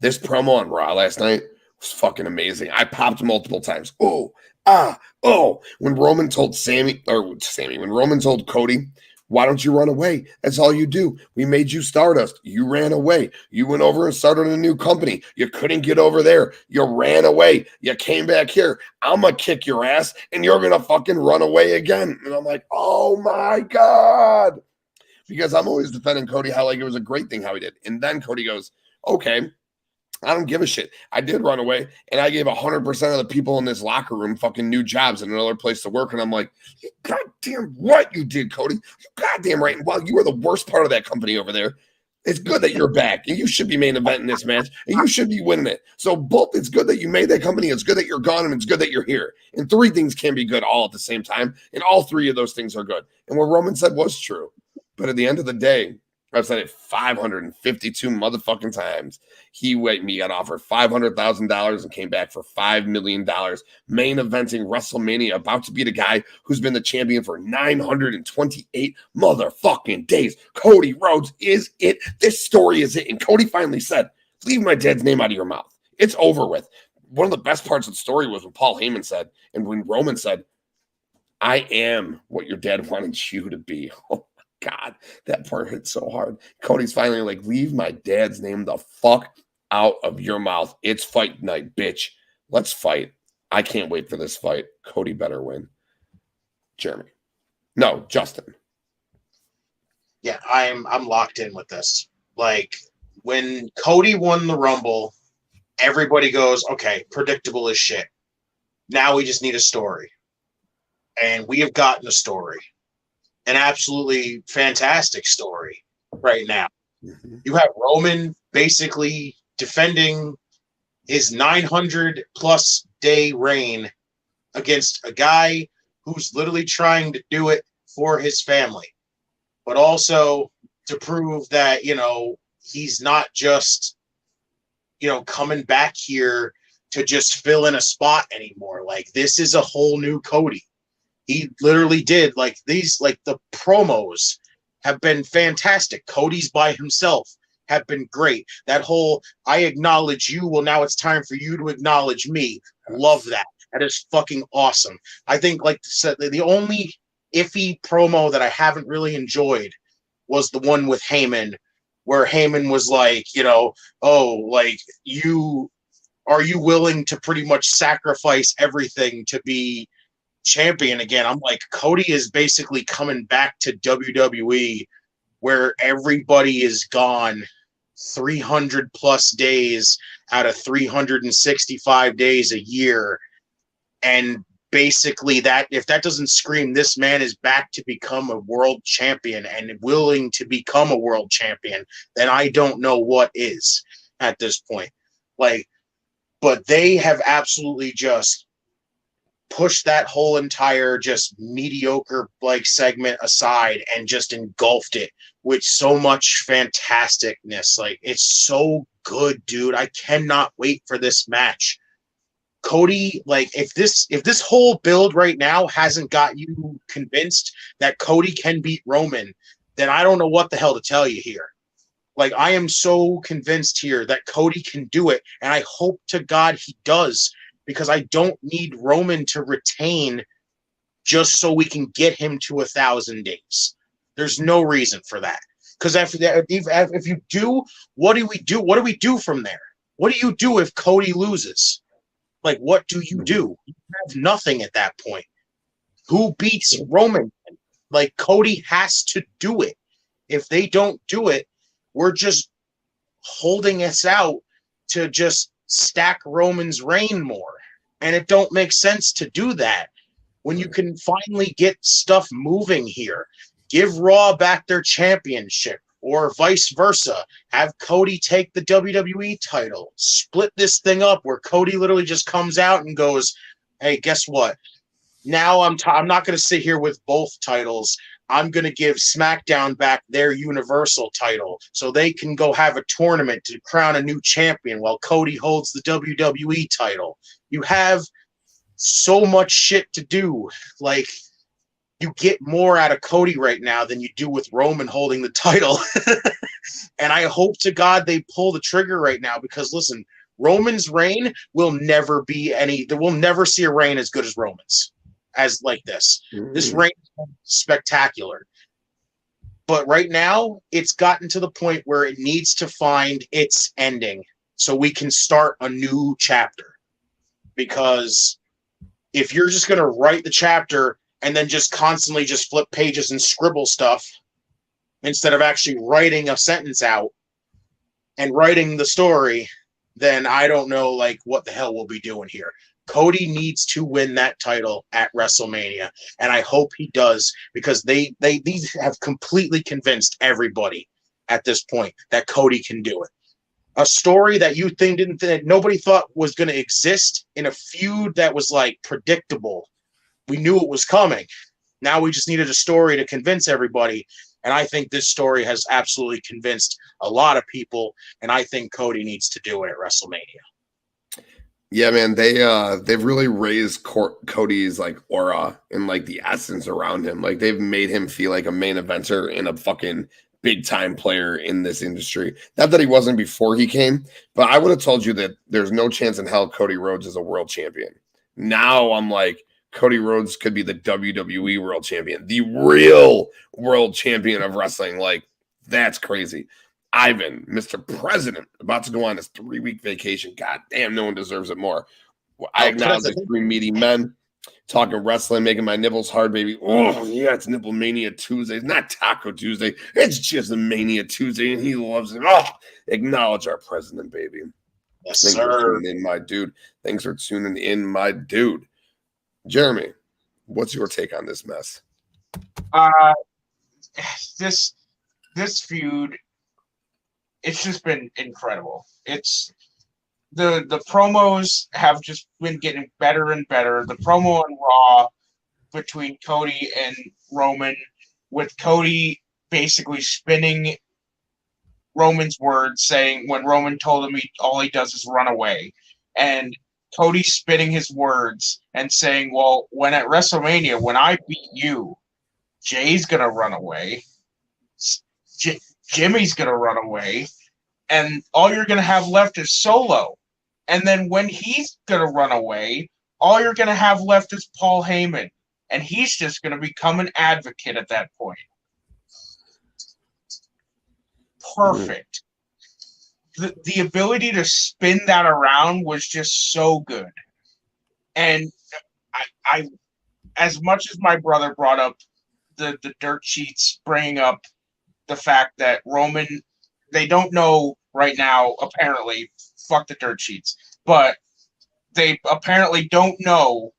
This promo on Raw last night was fucking amazing. I popped multiple times. When Roman told when Roman told Cody, why don't you run away? That's all you do. We made you Stardust. You ran away. You went over and started a new company. You couldn't get over there. You ran away. You came back here. I'm going to kick your ass and you're going to fucking run away again. And I'm like, oh my God. Because I'm always defending Cody how like it was a great thing how he did. And then Cody goes, okay, I don't give a shit. I did run away, and I gave 100% of the people in this locker room fucking new jobs and another place to work. And I'm like, you goddamn right you did, Cody. You goddamn right. And while you were the worst part of that company over there, it's good that you're back, and you should be main eventing this match, and you should be winning it. So both, it's good that you made that company, it's good that you're gone, and it's good that you're here. And three things can be good all at the same time, and all three of those things are good. And what Roman said was true. But at the end of the day, I've said it 552 motherfucking times. He got offered $500,000 and came back for $5 million. Main eventing WrestleMania, about to be the guy who's been the champion for 928 motherfucking days. Cody Rhodes is it. This story is it. And Cody finally said, leave my dad's name out of your mouth. It's over with. One of the best parts of the story was when Paul Heyman said, and when Roman said, I am what your dad wanted you to be. Oh, God, that part hit so hard. Cody's finally like, leave my dad's name the fuck out of your mouth. It's fight night, bitch. Let's fight. I can't wait for this fight. Cody better win. Jeremy. No, Justin. Yeah, I'm locked in with this. Like, when Cody won the Rumble, everybody goes, okay, predictable as shit. Now we just need a story. And we have gotten a story. An absolutely fantastic story right now. Mm-hmm. You have Roman basically defending his 900-plus day reign against a guy who's literally trying to do it for his family, but also to prove that, he's not just, coming back here to just fill in a spot anymore. Like, this is a whole new Cody. He literally did the promos have been fantastic. Cody's by himself have been great. That whole I acknowledge you. Well, now it's time for you to acknowledge me. Love that. That is fucking awesome. I think, like I said, the only iffy promo that I haven't really enjoyed was the one with Heyman, where Heyman was like, are you willing to pretty much sacrifice everything to be champion again? I'm like, Cody is basically coming back to WWE where everybody is gone 300 plus days out of 365 days a year. And basically that, if that doesn't scream this man is back to become a world champion and willing to become a world champion, then I don't know what is at this point. Like, but they have absolutely just pushed that whole entire just mediocre like segment aside and just engulfed it with so much fantasticness. Like, it's so good, dude. I cannot wait for this match. Cody, like, if this whole build right now hasn't got you convinced that Cody can beat Roman, then I don't know what the hell to tell you here. Like, I am so convinced here that Cody can do it, and I hope to God he does, because I don't need Roman to retain just so we can get him to 1,000 days. There's no reason for that. Because if you do, what do we do? What do we do from there? What do you do if Cody loses? Like, what do you do? You have nothing at that point. Who beats Roman? Like, Cody has to do it. If they don't do it, we're just holding us out to just stack Roman's reign more. And it don't make sense to do that when you can finally get stuff moving here. Give Raw back their championship, or vice versa. Have Cody take the WWE title. Split this thing up where Cody literally just comes out and goes, hey, guess what? Now I'm not going to sit here with both titles. I'm going to give SmackDown back their Universal title so they can go have a tournament to crown a new champion while Cody holds the WWE title. You have so much shit to do. Like, you get more out of Cody right now than you do with Roman holding the title. And I hope to God they pull the trigger right now, because listen, Roman's reign will never we'll never see a reign as good as Roman's as like this. This reign is spectacular. But right now, it's gotten to the point where it needs to find its ending so we can start a new chapter. Because if you're just going to write the chapter and then just constantly just flip pages and scribble stuff instead of actually writing a sentence out and writing the story, then I don't know like what the hell we'll be doing here. Cody needs to win that title at WrestleMania, and I hope he does, because these have completely convinced everybody at this point that Cody can do it. A story that you think that nobody thought was going to exist in a feud that was like predictable. We knew it was coming. Now we just needed a story to convince everybody. And I think this story has absolutely convinced a lot of people. And I think Cody needs to do it at WrestleMania. Yeah, man, they've really raised Cody's like aura and like the essence around him. Like, they've made him feel like a main eventer and a fucking big time player in this industry. Not that he wasn't before he came, but I would have told you that there's no chance in hell Cody Rhodes is a world champion. Now I'm like, Cody Rhodes could be the WWE world champion, the real world champion of wrestling. Like, that's crazy. Ivan, Mr. President, about to go on his 3-week vacation. God damn, no one deserves it more. I acknowledge the 3 meaty men talking wrestling, making my nipples hard, baby. Oh, yeah, it's Nipple Mania Tuesday. It's not Taco Tuesday. It's just a Mania Tuesday, and he loves it. Oh, acknowledge our president, baby. Yes, Thanks sir. for tuning in, my dude. Thanks for tuning in, my dude. Jeremy, what's your take on this mess? This feud, it's just been incredible. It's the promos have just been getting better and better. The promo on Raw between Cody and Roman, with Cody basically spinning Roman's words, saying when Roman told him all he does is run away, and Cody spinning his words and saying, well, when at WrestleMania, when I beat you, Jay's gonna run away, Jimmy's gonna run away, and all you're gonna have left is Solo. And then when he's gonna run away, all you're gonna have left is Paul Heyman, and he's just gonna become an advocate at that point. Perfect. The ability to spin that around was just so good. And I as much as my brother brought up the dirt sheets, bringing up the fact that Roman, they don't know right now, apparently, fuck the dirt sheets, but they apparently don't know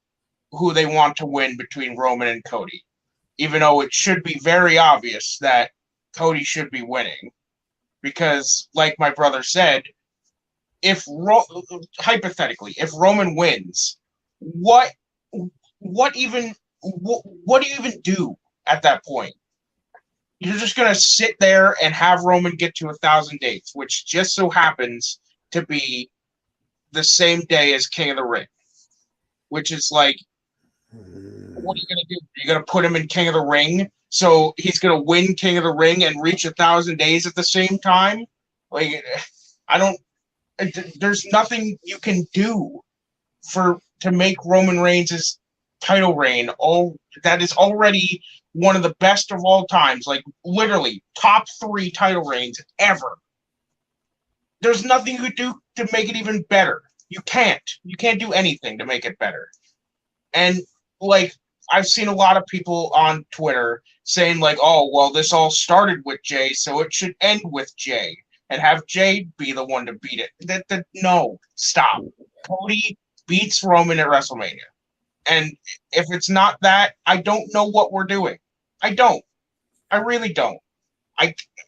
who they want to win between Roman and Cody, even though it should be very obvious that Cody should be winning. Because, like my brother said, hypothetically, if Roman wins, what do you even do at that point? You're just gonna sit there and have Roman get to 1,000 days, which just so happens to be the same day as King of the Ring, which is like, what are you gonna do? You're gonna put him in King of the Ring, so he's gonna win King of the Ring and reach 1,000 days at the same time? Like, there's nothing you can do to make Roman Reigns' title reign that is already one of the best of all times, like literally top 3 title reigns ever. There's nothing you could do to make it even better. You can't do anything to make it better. And like, I've seen a lot of people on Twitter saying like, oh, well, this all started with Jay, so it should end with Jay and have Jade be the one to beat it. No, stop. Cody beats Roman at WrestleMania. And if it's not that, I don't know what we're doing. I don't. I really don't.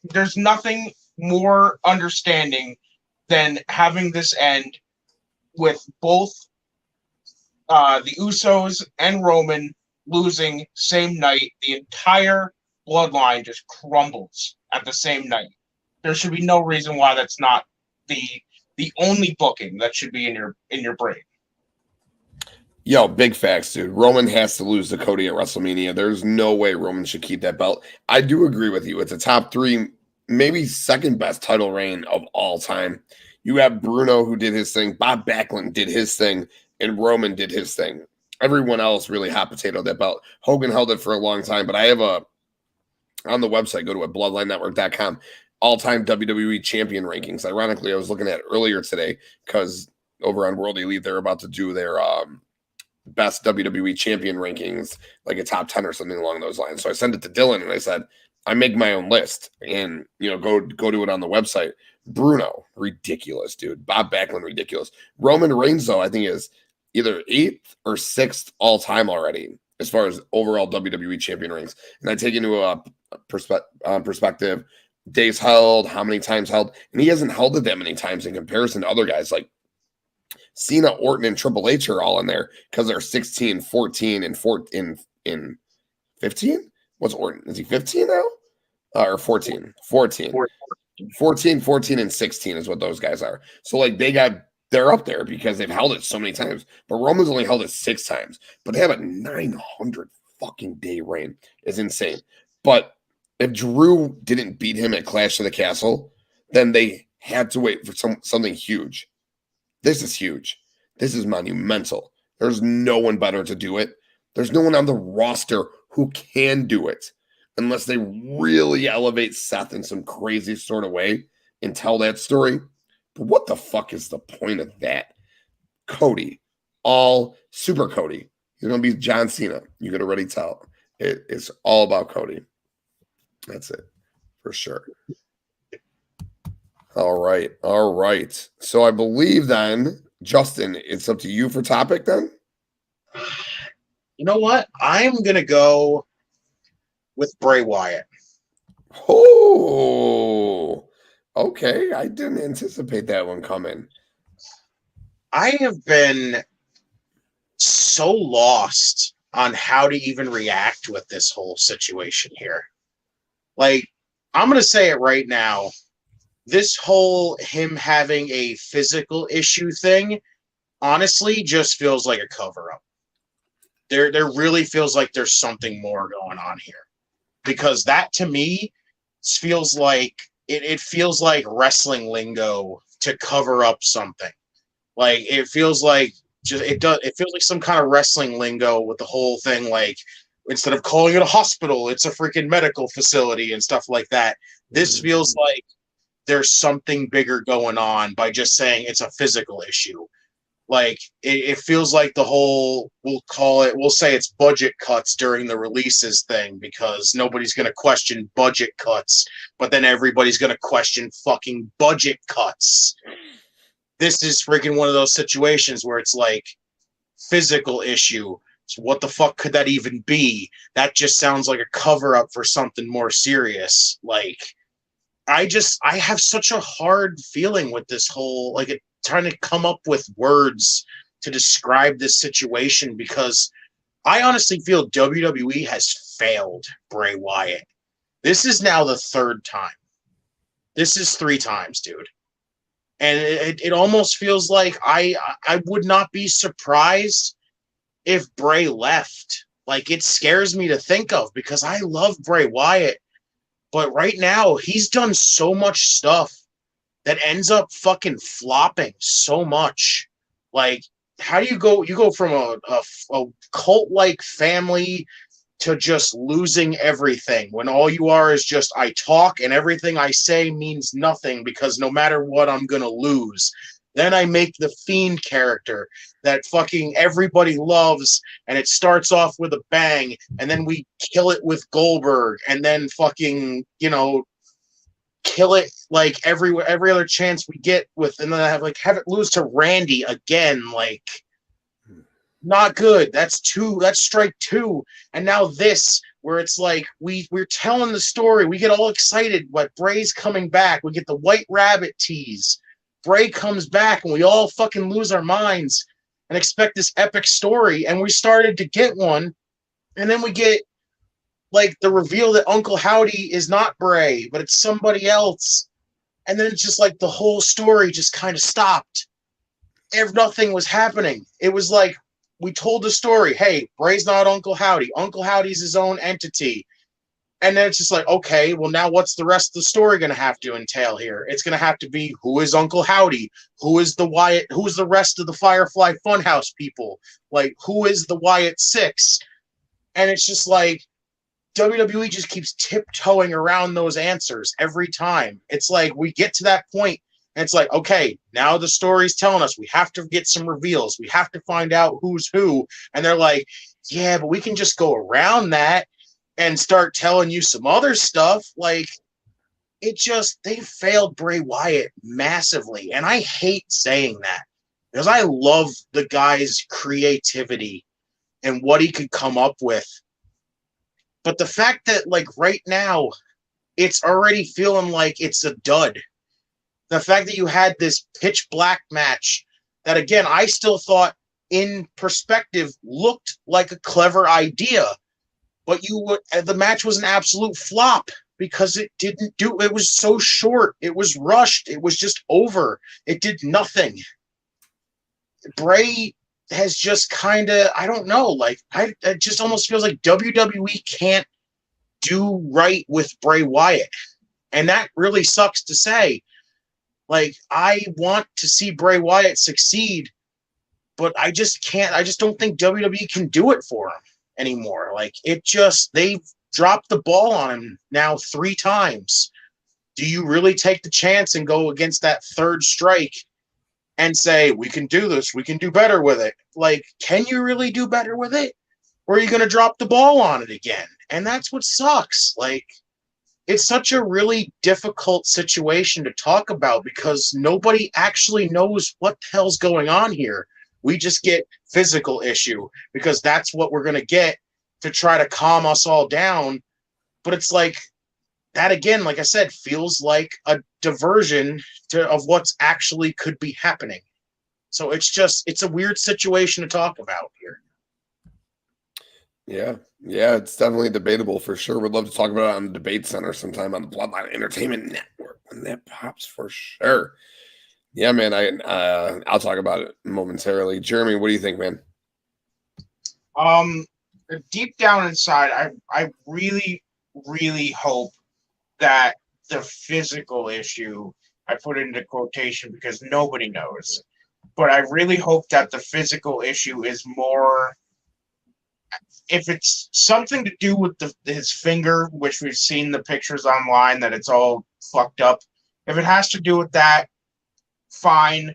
There's nothing more understanding than having this end with both the Usos and Roman losing same night. The entire bloodline just crumbles at the same night. There should be no reason why that's not the only booking that should be in your brain. Yo, big facts, dude. Roman has to lose to Cody at WrestleMania. There's no way Roman should keep that belt. I do agree with you. It's a top 3, maybe second best title reign of all time. You have Bruno, who did his thing. Bob Backlund did his thing. And Roman did his thing. Everyone else really hot potato that belt. Hogan held it for a long time, but I have on the website, go to bloodlinenetwork.com, all-time WWE champion rankings. Ironically, I was looking at earlier today because over on World Elite, they're about to do their best WWE champion rankings, like a top 10 or something along those lines. So I sent it to Dylan and I said, I make my own list and, go do it on the website. Bruno, ridiculous, dude. Bob Backlund, ridiculous. Roman Reigns, though, I think is either 8th or 6th all time already as far as overall WWE champion rings. And I take into a perspective, days held, how many times held, and he hasn't held it that many times in comparison to other guys like Cena, Orton, and Triple H are all in there because they're 16, 14, and 15. What's Orton? Is he 15 now? Or 14? 14. 14, and 16 is what those guys are. So like they're up there because they've held it so many times. But Roman's only held it 6 times. But they have a 900 fucking day reign. It's insane. But if Drew didn't beat him at Clash of the Castle, then they had to wait for something huge. This is huge. This is monumental. There's no one better to do it. There's no one on the roster who can do it unless they really elevate Seth in some crazy sort of way and tell that story. But what the fuck is the point of that? Cody, all super Cody. He's going to be John Cena. You could already tell. It's all about Cody. That's it, for sure. All right. So I believe then, Justin, it's up to you for topic then? You know what? I'm going to go with Bray Wyatt. Oh, okay. I didn't anticipate that one coming. I have been so lost on how to even react with this whole situation here. Like, I'm going to say it right now. This whole him having a physical issue thing, honestly, just feels like a cover-up. There really feels like there's something more going on here. Because that, to me, feels like it feels like wrestling lingo to cover up something. Like, it feels like it feels like some kind of wrestling lingo with the whole thing, like, instead of calling it a hospital, it's a freaking medical facility and stuff like that. This feels like there's something bigger going on by just saying it's a physical issue. Like it feels like the whole, we'll say it's budget cuts during the releases thing, because nobody's going to question budget cuts, but then everybody's going to question fucking budget cuts. This is freaking one of those situations where it's like physical issue. So what the fuck could that even be? That just sounds like a cover up for something more serious. Like I have such a hard feeling with this whole, like, trying to come up with words to describe this situation, because I honestly feel WWE has failed Bray Wyatt. This is now the third time. This is 3 times, dude. And it almost feels like I would not be surprised if Bray left. Like, it scares me to think of, because I love Bray Wyatt. But right now, he's done so much stuff that ends up fucking flopping so much. Like, how do you go from a cult-like family to just losing everything, when all you are is just, I talk and everything I say means nothing, because no matter what, I'm gonna lose. Then I make the Fiend character that fucking everybody loves, and it starts off with a bang, and then we kill it with Goldberg, and then fucking, kill it like every other chance we get with, and then I have it lose to Randy again. Like, not good. That's strike 2. And now this, where it's like we're telling the story, we get all excited, what, Bray's coming back, we get the White Rabbit tease, Bray comes back, and we all fucking lose our minds and expect this epic story, and we started to get one, and then we get like the reveal that Uncle Howdy is not Bray, but it's somebody else, and then it's just like the whole story just kind of stopped. Nothing was happening. It was like, we told the story, hey, Bray's not Uncle Howdy. Uncle Howdy's his own entity. And then it's just like, okay, well, now what's the rest of the story going to have to entail here? It's going to have to be, who is Uncle Howdy? Who is the Wyatt? Who's the rest of the Firefly Funhouse people? Like, who is the Wyatt Six? And it's just like, WWE just keeps tiptoeing around those answers every time. It's like, we get to that point, and it's like, okay, now the story's telling us we have to get some reveals. We have to find out who's who. And they're like, yeah, but we can just go around that and start telling you some other stuff. Like, they failed Bray Wyatt massively. And I hate saying that, because I love the guy's creativity and what he could come up with. But the fact that, like, right now, it's already feeling like it's a dud. The fact that you had this pitch black match that, again, I still thought in perspective looked like a clever idea, but the match was an absolute flop, because it was so short. It was rushed. It was just over. It did nothing. Bray has just kind of, I don't know, like, it just almost feels like WWE can't do right with Bray Wyatt. And that really sucks to say. Like, I want to see Bray Wyatt succeed, but I just can't. I just don't think WWE can do it for him anymore. Like, they've dropped the ball on him now 3 times. Do you really take the chance and go against that third strike and say, we can do this, we can do better with it? Like, can you really do better with it? Or are you going to drop the ball on it again? And that's what sucks. Like, it's such a really difficult situation to talk about, because nobody actually knows what the hell's going on here. We just get physical issue, because that's what we're going to get to try to calm us all down. But it's like, that again, like I said, feels like a diversion of what's actually could be happening. So it's a weird situation to talk about here. Yeah, it's definitely debatable for sure. We'd love to talk about it on the Debate Center sometime on the Bloodline Entertainment Network when that pops, for sure. Yeah, man, I'll talk about it momentarily. Jeremy, what do you think, man? Deep down inside, I really, really hope that the physical issue, I put it into quotation because nobody knows, but I really hope that the physical issue is more, if it's something to do with his finger, which we've seen the pictures online that it's all fucked up. If it has to do with that, fine.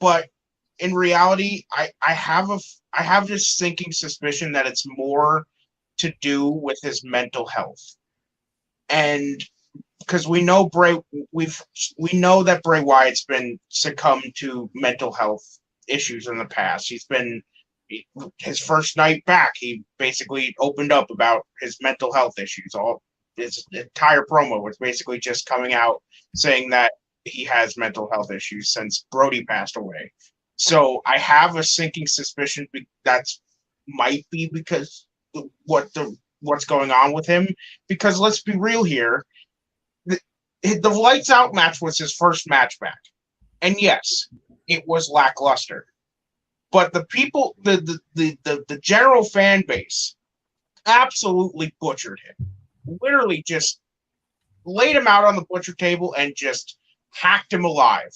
But in reality, I have this sinking suspicion that it's more to do with his mental health. And because we know we know that Bray Wyatt's been succumbed to mental health issues in the past. His first night back, he basically opened up about his mental health issues. All his entire promo was basically just coming out saying that he has mental health issues since Brody passed away. So I have a sinking suspicion that's might be because what's going on with him. Because let's be real here, the Lights Out match was his first match back, and yes, it was lackluster. But the people, the general fan base, absolutely butchered him. Literally, just laid him out on the butcher table and just hacked him alive,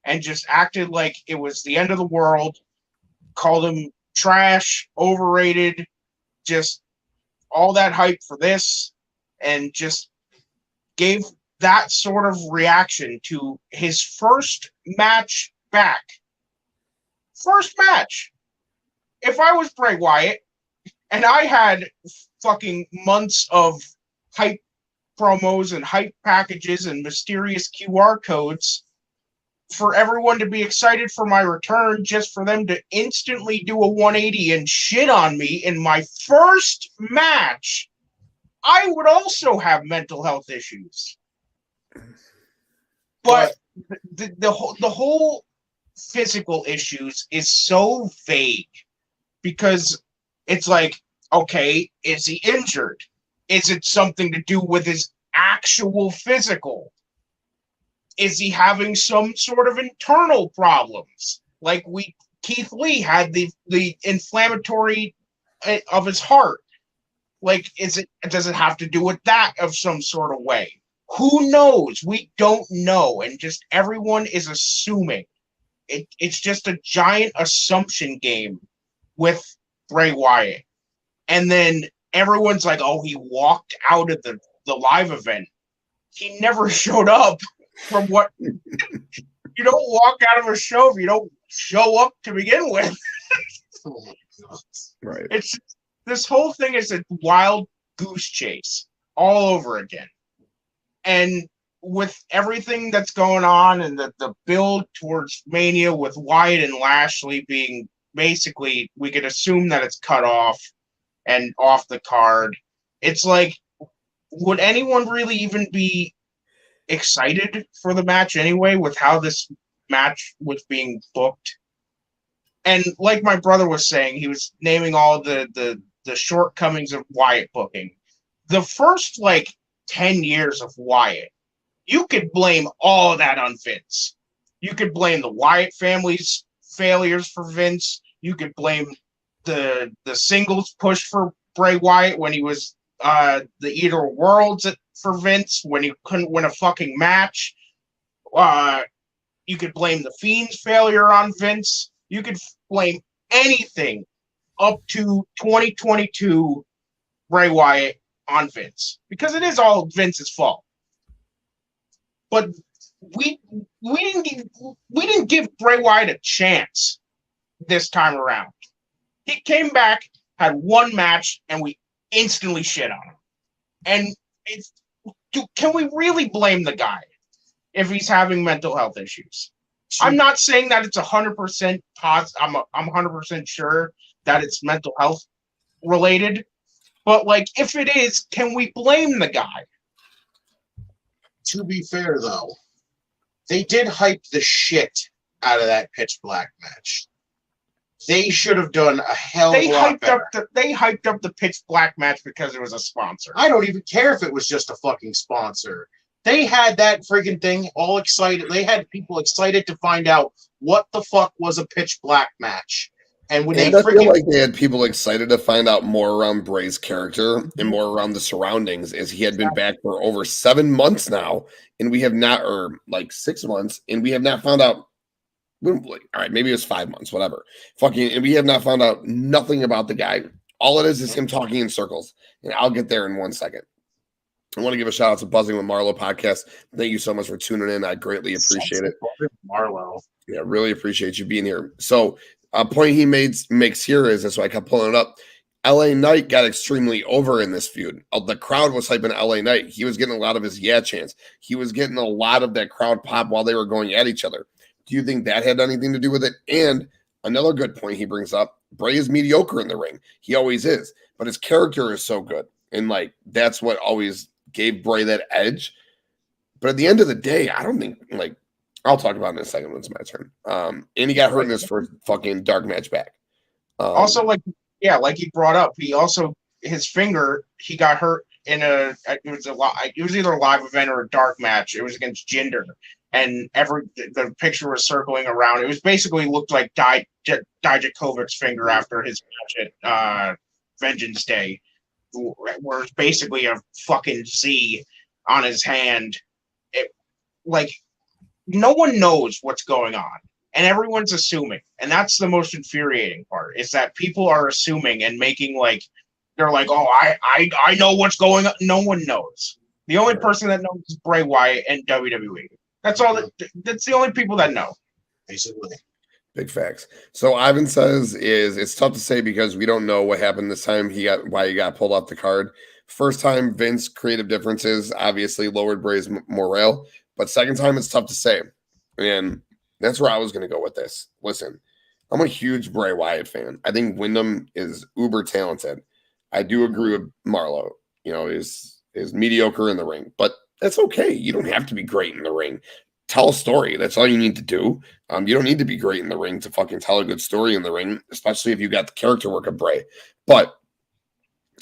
and just acted like it was the end of the world. Called him trash, overrated, just all that hype for this, and just gave that sort of reaction to his first match back. First match. If I was Bray Wyatt and I had fucking months of hype promos and hype packages and mysterious QR codes for everyone to be excited for my return, just for them to instantly do a 180 and shit on me in my first match, I would also have mental health issues. But the whole physical issues is so vague, because it's like, okay, is he injured? Is it something to do with his actual physical? Is he having some sort of internal problems? Like Keith Lee had the inflammatory of his heart. Like, does it have to do with that of some sort of way? Who knows? We don't know, and just everyone is assuming. It's just a giant assumption game with Bray Wyatt. And then everyone's like, oh, he walked out of the live event. He never showed up. From what you don't walk out of a show if you don't show up to begin with. Right. It's this whole thing is a wild goose chase all over again. And with everything that's going on and the build towards Mania with Wyatt and Lashley being basically, we could assume that it's cut off and off the card. It's like, would anyone really even be excited for the match anyway with how this match was being booked? And like my brother was saying, he was naming all the shortcomings of Wyatt booking. The first 10 years of Wyatt, you could blame all of that on Vince. You could blame the Wyatt family's failures for Vince. You could blame the singles push for Bray Wyatt when he was the Eater of Worlds for Vince, when he couldn't win a fucking match. You could blame the Fiend's failure on Vince. You could blame anything up to 2022 Bray Wyatt on Vince, because it is all Vince's fault. But we didn't give Bray Wyatt a chance this time around. He came back, had one match, and we instantly shit on him. And can we really blame the guy if he's having mental health issues? I'm not saying that it's 100% I'm 100% sure that it's mental health related, but if it is, can we blame the guy? To be fair, though, they did hype the shit out of that Pitch Black match. They should have done a hell of a lot better. They hyped up the Pitch Black match because it was a sponsor. I don't even care if it was just a fucking sponsor. They had that friggin' thing all excited. They had people excited to find out what the fuck was a Pitch Black match. And when I feel like they had people excited to find out more around Bray's character and more around the surroundings, as he had been back for over 7 months now, and we have not, or 6 months, and we have not found out. All right, maybe it was 5 months, whatever. And we have not found out nothing about the guy. All it is him talking in circles, and I'll get there in 1 second. I want to give a shout out to Buzzing with Marlo podcast. Thank you so much for tuning in. I greatly appreciate it. Marlo. Yeah, really appreciate you being here. So a point he makes here is, that's why I kept pulling it up. LA Knight got extremely over in this feud. The crowd was hyping LA Knight. He was getting a lot of his yeah chants. He was getting a lot of that crowd pop while they were going at each other. Do you think that had anything to do with it? And another good point he brings up, Bray is mediocre in the ring. He always is. But his character is so good. And like that's what always gave Bray that edge. But at the end of the day, I don't think, like, I'll talk about it in a second when it's my turn. And he got hurt in his first fucking dark match back. Also, like he brought up, his finger, he got hurt in it was either a live event or a dark match. It was against Jinder, and the picture was circling around. It was basically looked like Dijakovic's finger after his match at Vengeance Day, where it's basically a fucking Z on his hand. No one knows what's going on, and everyone's assuming, and that's the most infuriating part, is that people are assuming and making they're like, oh, I know what's going on. No one knows. The only person that knows is Bray Wyatt and WWE. That's all. That's the only people that know, basically. Big facts. So Ivan says it's tough to say because we don't know what happened this time. Why he got pulled off the card. First time, Vince creative differences obviously lowered Bray's morale. But second time, it's tough to say. And that's where I was going to go with this. Listen, I'm a huge Bray Wyatt fan. I think Wyndham is uber talented. I do agree with Marlo. Is mediocre in the ring. But that's okay. You don't have to be great in the ring. Tell a story. That's all you need to do. You don't need to be great in the ring to fucking tell a good story in the ring, especially if you got the character work of Bray. But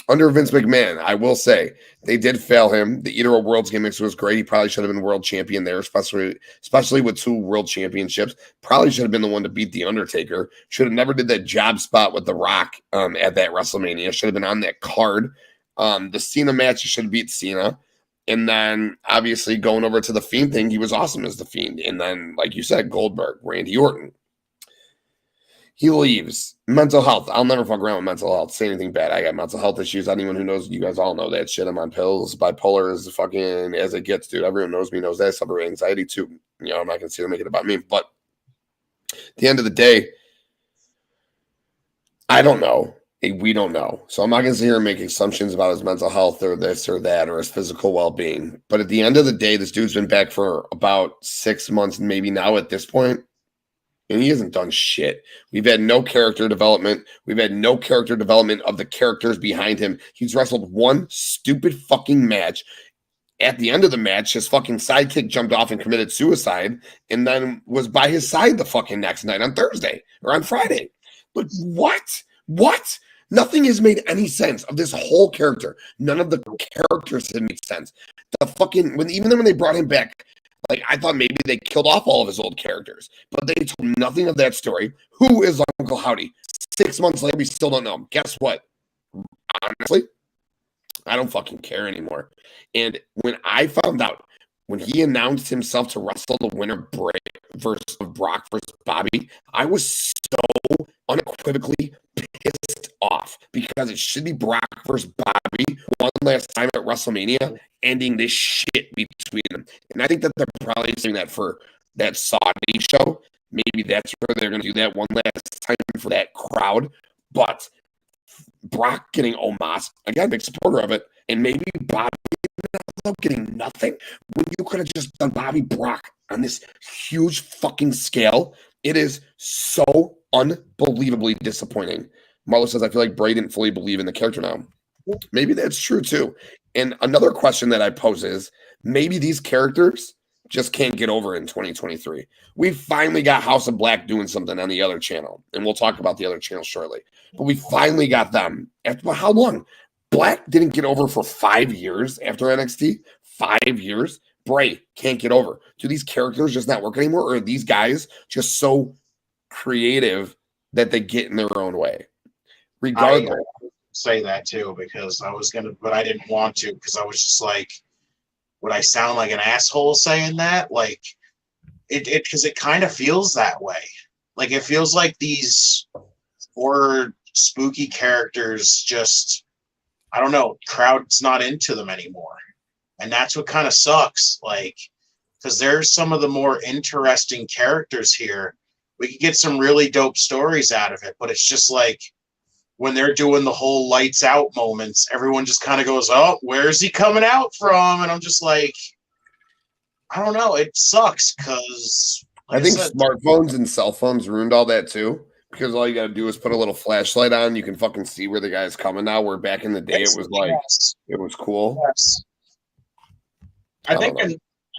under Vince McMahon, I will say they did fail him. The Eater of Worlds gimmicks was great. He probably should have been world champion there, especially with 2 world championships. Probably should have been the one to beat The Undertaker. Should have never did that job spot with The Rock at that WrestleMania. Should have been on that card. The Cena match, he should have beat Cena. And then, obviously, going over to the Fiend thing, he was awesome as the Fiend. And then, like you said, Goldberg, Randy Orton. He leaves. Mental health. I'll never fuck around with mental health. Say anything bad. I got mental health issues. Anyone who knows, you guys all know that shit. I'm on pills. Bipolar is fucking as it gets, dude. Everyone knows me, knows that. I suffer with anxiety too. I'm not going to sit here and make it about me. But at the end of the day, I don't know. We don't know. So I'm not going to sit here and make assumptions about his mental health or this or that or his physical well-being. But at the end of the day, this dude's been back for about 6 months, maybe now at this point. And he hasn't done shit. We've had no character development. We've had no character development of the characters behind him. He's wrestled one stupid fucking match. At the end of the match, his fucking sidekick jumped off and committed suicide and then was by his side the fucking next night on Thursday or on Friday. But what? What? Nothing has made any sense of this whole character. None of the characters have made sense. The fucking, even when they brought him back, I thought maybe they killed off all of his old characters, but they told nothing of that story. Who is Uncle Howdy? 6 months later, we still don't know. Guess what? Honestly, I don't fucking care anymore. And when I found out, when he announced himself to wrestle the winner Bray versus Brock versus Bobby, I was so unequivocally pissed off because it should be Brock versus Bobby one last time at WrestleMania, ending this shit between them. And I think that they're probably saying that for that Saudi show. Maybe that's where they're going to do that one last time for that crowd. But Brock getting Omos, again, big supporter of it, and maybe Bobby getting nothing when you could have just done Bobby Brock on this huge fucking scale. It is so unbelievably disappointing. Marlo says, I feel like Bray didn't fully believe in the character now. Maybe that's true too. And another question that I pose is, maybe these characters just can't get over in 2023. We finally got House of Black doing something on the other channel, and we'll talk about the other channel shortly. But we finally got them. After how long? Black didn't get over for 5 years after NXT. 5 years. Bray can't get over. Do these characters just not work anymore? Or are these guys just so creative that they get in their own way? Regardless. I say that too, because I was going to, but I didn't want to, because I was just like, would I sound like an asshole saying that? Because it kind of feels that way. It feels like these horror, spooky characters just, I don't know, crowd's not into them anymore. And that's what kind of sucks. Like, because there's some of the more interesting characters here. We could get some really dope stories out of it, but it's just like when they're doing the whole lights out moments, everyone just kind of goes, oh, where's he coming out from? And I'm just like, I don't know. It sucks because I think smartphones and cell phones ruined all that too. Because all you got to do is put a little flashlight on. You can fucking see where the guy's coming now. Where back in the day, it was like, it was cool. Yes. I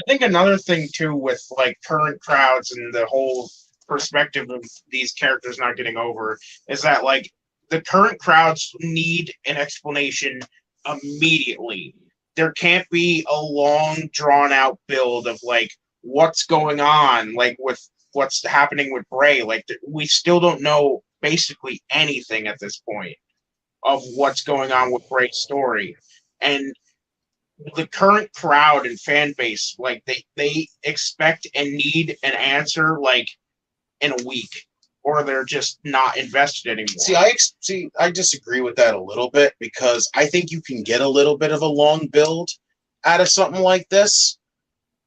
think another thing too with like current crowds and the whole perspective of these characters not getting over is that like the current crowds need an explanation immediately. There can't be a long drawn out build of like what's going on, like with what's happening with Bray. Like we still don't know basically anything at this point of what's going on with Bray's story. And the current crowd and fan base, like they expect and need an answer like in a week, or they're just not invested anymore. I disagree with that a little bit because I think you can get a little bit of a long build out of something like this,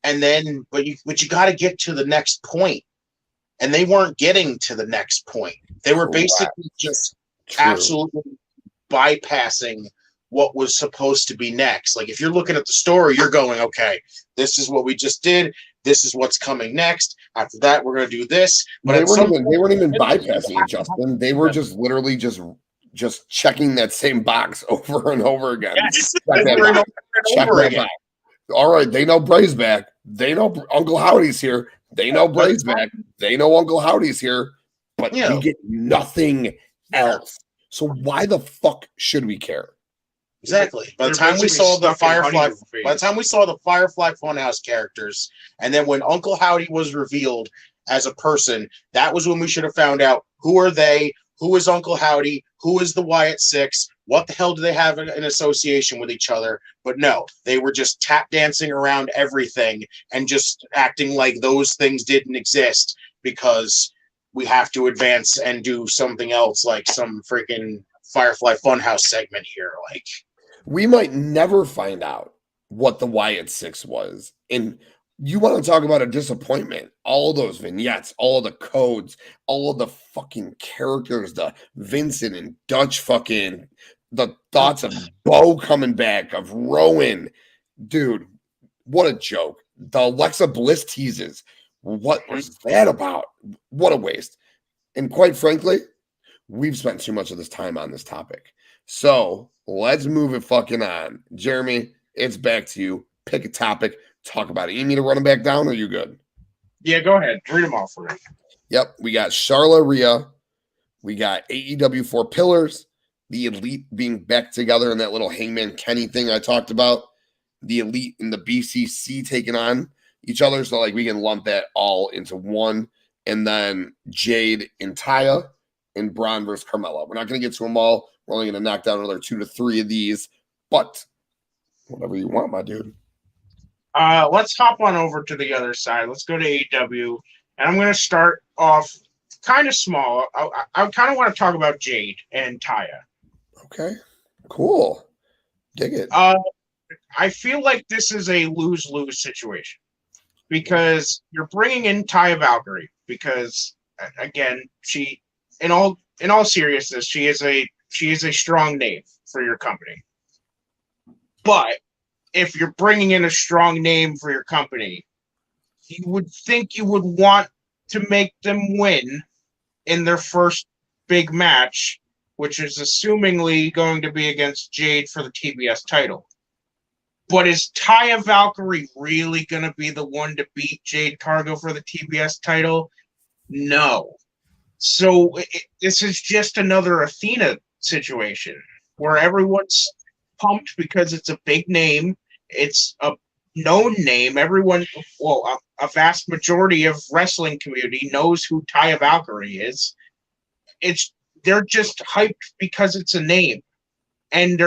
and then but you got to get to the next point, and they weren't getting to the next point. They were basically just absolutely bypassing what was supposed to be next. Like if you're looking at the story, you're going, okay, this is what we just did. This is what's coming next. After that, we're going to do this. But they weren't even bypassing it, Justin. They were just literally just checking that same box over and over again. Yes. Check that box. All right, they know Bray's back. They know Uncle Howdy's here. They know Bray's back. They know Uncle Howdy's here. But we get nothing else. So why the fuck should we care? Exactly. By the time we saw the Firefly Funhouse characters, and then when Uncle Howdy was revealed as a person, that was when we should have found out who are they, who is Uncle Howdy, who is the Wyatt Six, what the hell do they have in association with each other? But no, they were just tap dancing around everything and just acting like those things didn't exist because we have to advance and do something else, like some freaking Firefly Funhouse segment here. Like, we might never find out what the Wyatt Six was. And you want to talk about a disappointment. All those vignettes, all of the codes, all of the fucking characters, the Vincent and Dutch fucking, the thoughts of Bo coming back, of Rowan. Dude, what a joke. The Alexa Bliss teases. What was that about? What a waste. And quite frankly, we've spent too much of this time on this topic. So let's move it fucking on. Jeremy, it's back to you. Pick a topic. Talk about it. You need to run them back down, or are you good? Yeah, go ahead. Read them all for me. Yep. We got Charlotte Rhea. We got AEW 4 Pillars. The Elite being back together in that little Hangman Kenny thing I talked about. The Elite and the BCC taking on each other. So, like, we can lump that all into one. And then Jade and Taya and Braun versus Carmella. We're not going to get to them all. We're only going to knock down another 2 to 3 of these. But whatever you want, my dude. Let's hop on over to the other side. Let's go to AEW. And I'm going to start off kind of small. I kind of want to talk about Jade and Taya. Okay, cool. Dig it. I feel like this is a lose-lose situation because you're bringing in Taya Valkyrie because, again, she, in all seriousness, she is a strong name for your company. But if you're bringing in a strong name for your company, you would think you would want to make them win in their first big match, which is assumingly going to be against Jade for the TBS title. But is Taya Valkyrie really going to be the one to beat Jade Cargill for the TBS title? No. So this is just another Athena situation where everyone's pumped because it's a big name. It's a known name. Everyone, well, a vast majority of wrestling community knows who Taya Valkyrie is. They're just hyped because it's a name, and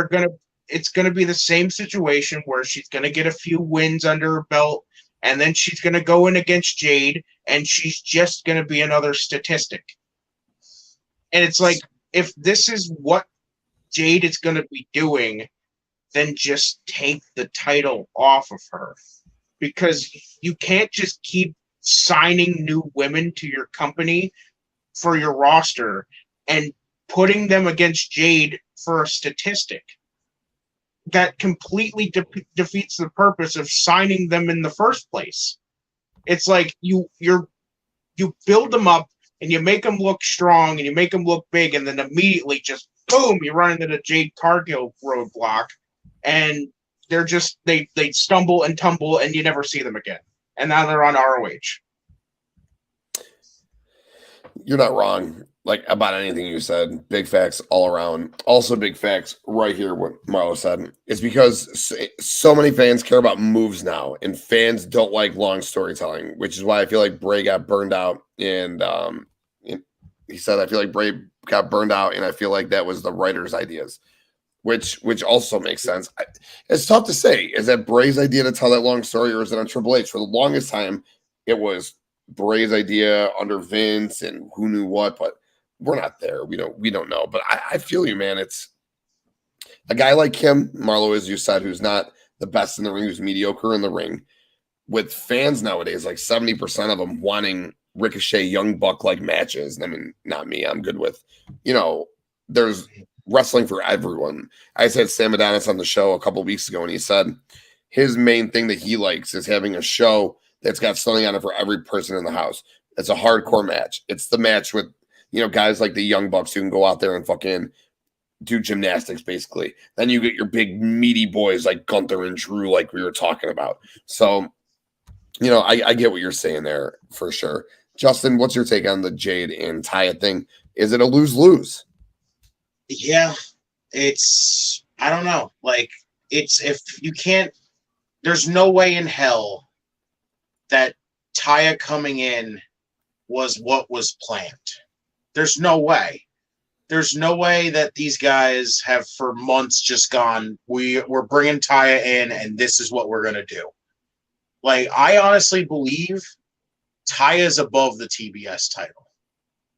it's gonna be the same situation where she's gonna get a few wins under her belt, and then she's gonna go in against Jade, and she's just gonna be another statistic. And it's like, if this is what Jade is gonna be doing then just take the title off of her, because you can't just keep signing new women to your company for your roster and putting them against Jade for a statistic. That completely defeats the purpose of signing them in the first place. It's like you build them up and you make them look strong and you make them look big, and then immediately just boom, you run into the Jade Cargill roadblock, and they're just they stumble and tumble and you never see them again. And now they're on ROH. You're not wrong, like, about anything you said. Big facts all around. Also, big facts right here, what Marlo said. It's because so many fans care about moves now, and fans don't like long storytelling, which is why I feel like Bray got burned out. And he said, I feel like Bray got burned out, and I feel like that was the writer's ideas, which also makes sense. It's tough to say. Is that Bray's idea to tell that long story, or is it on Triple H? For the longest time, it was Bray's idea under Vince and who knew what, but we're not there. We don't know. But I feel you, man. It's a guy like him, Marlo, as you said, who's not the best in the ring, who's mediocre in the ring, with fans nowadays, like 70% of them wanting Ricochet, Young Buck like matches. I mean, not me. I'm good with, there's wrestling for everyone. I said Sam Adonis on the show a couple of weeks ago, and he said his main thing that he likes is having a show that's got something on it for every person in the house. It's a hardcore match. It's the match with, guys like the Young Bucks who can go out there and fucking do gymnastics, basically. Then you get your big meaty boys like Gunther and Drew, like we were talking about. So, I get what you're saying there for sure. Justin, what's your take on the Jade and Taya thing? Is it a lose-lose? Yeah, I don't know. Like, if you can't, there's no way in hell that Taya coming in was what was planned. There's no way. There's no way that these guys have for months just gone, we're bringing Taya in and this is what we're going to do. Like, I honestly believe Taya's above the TBS title.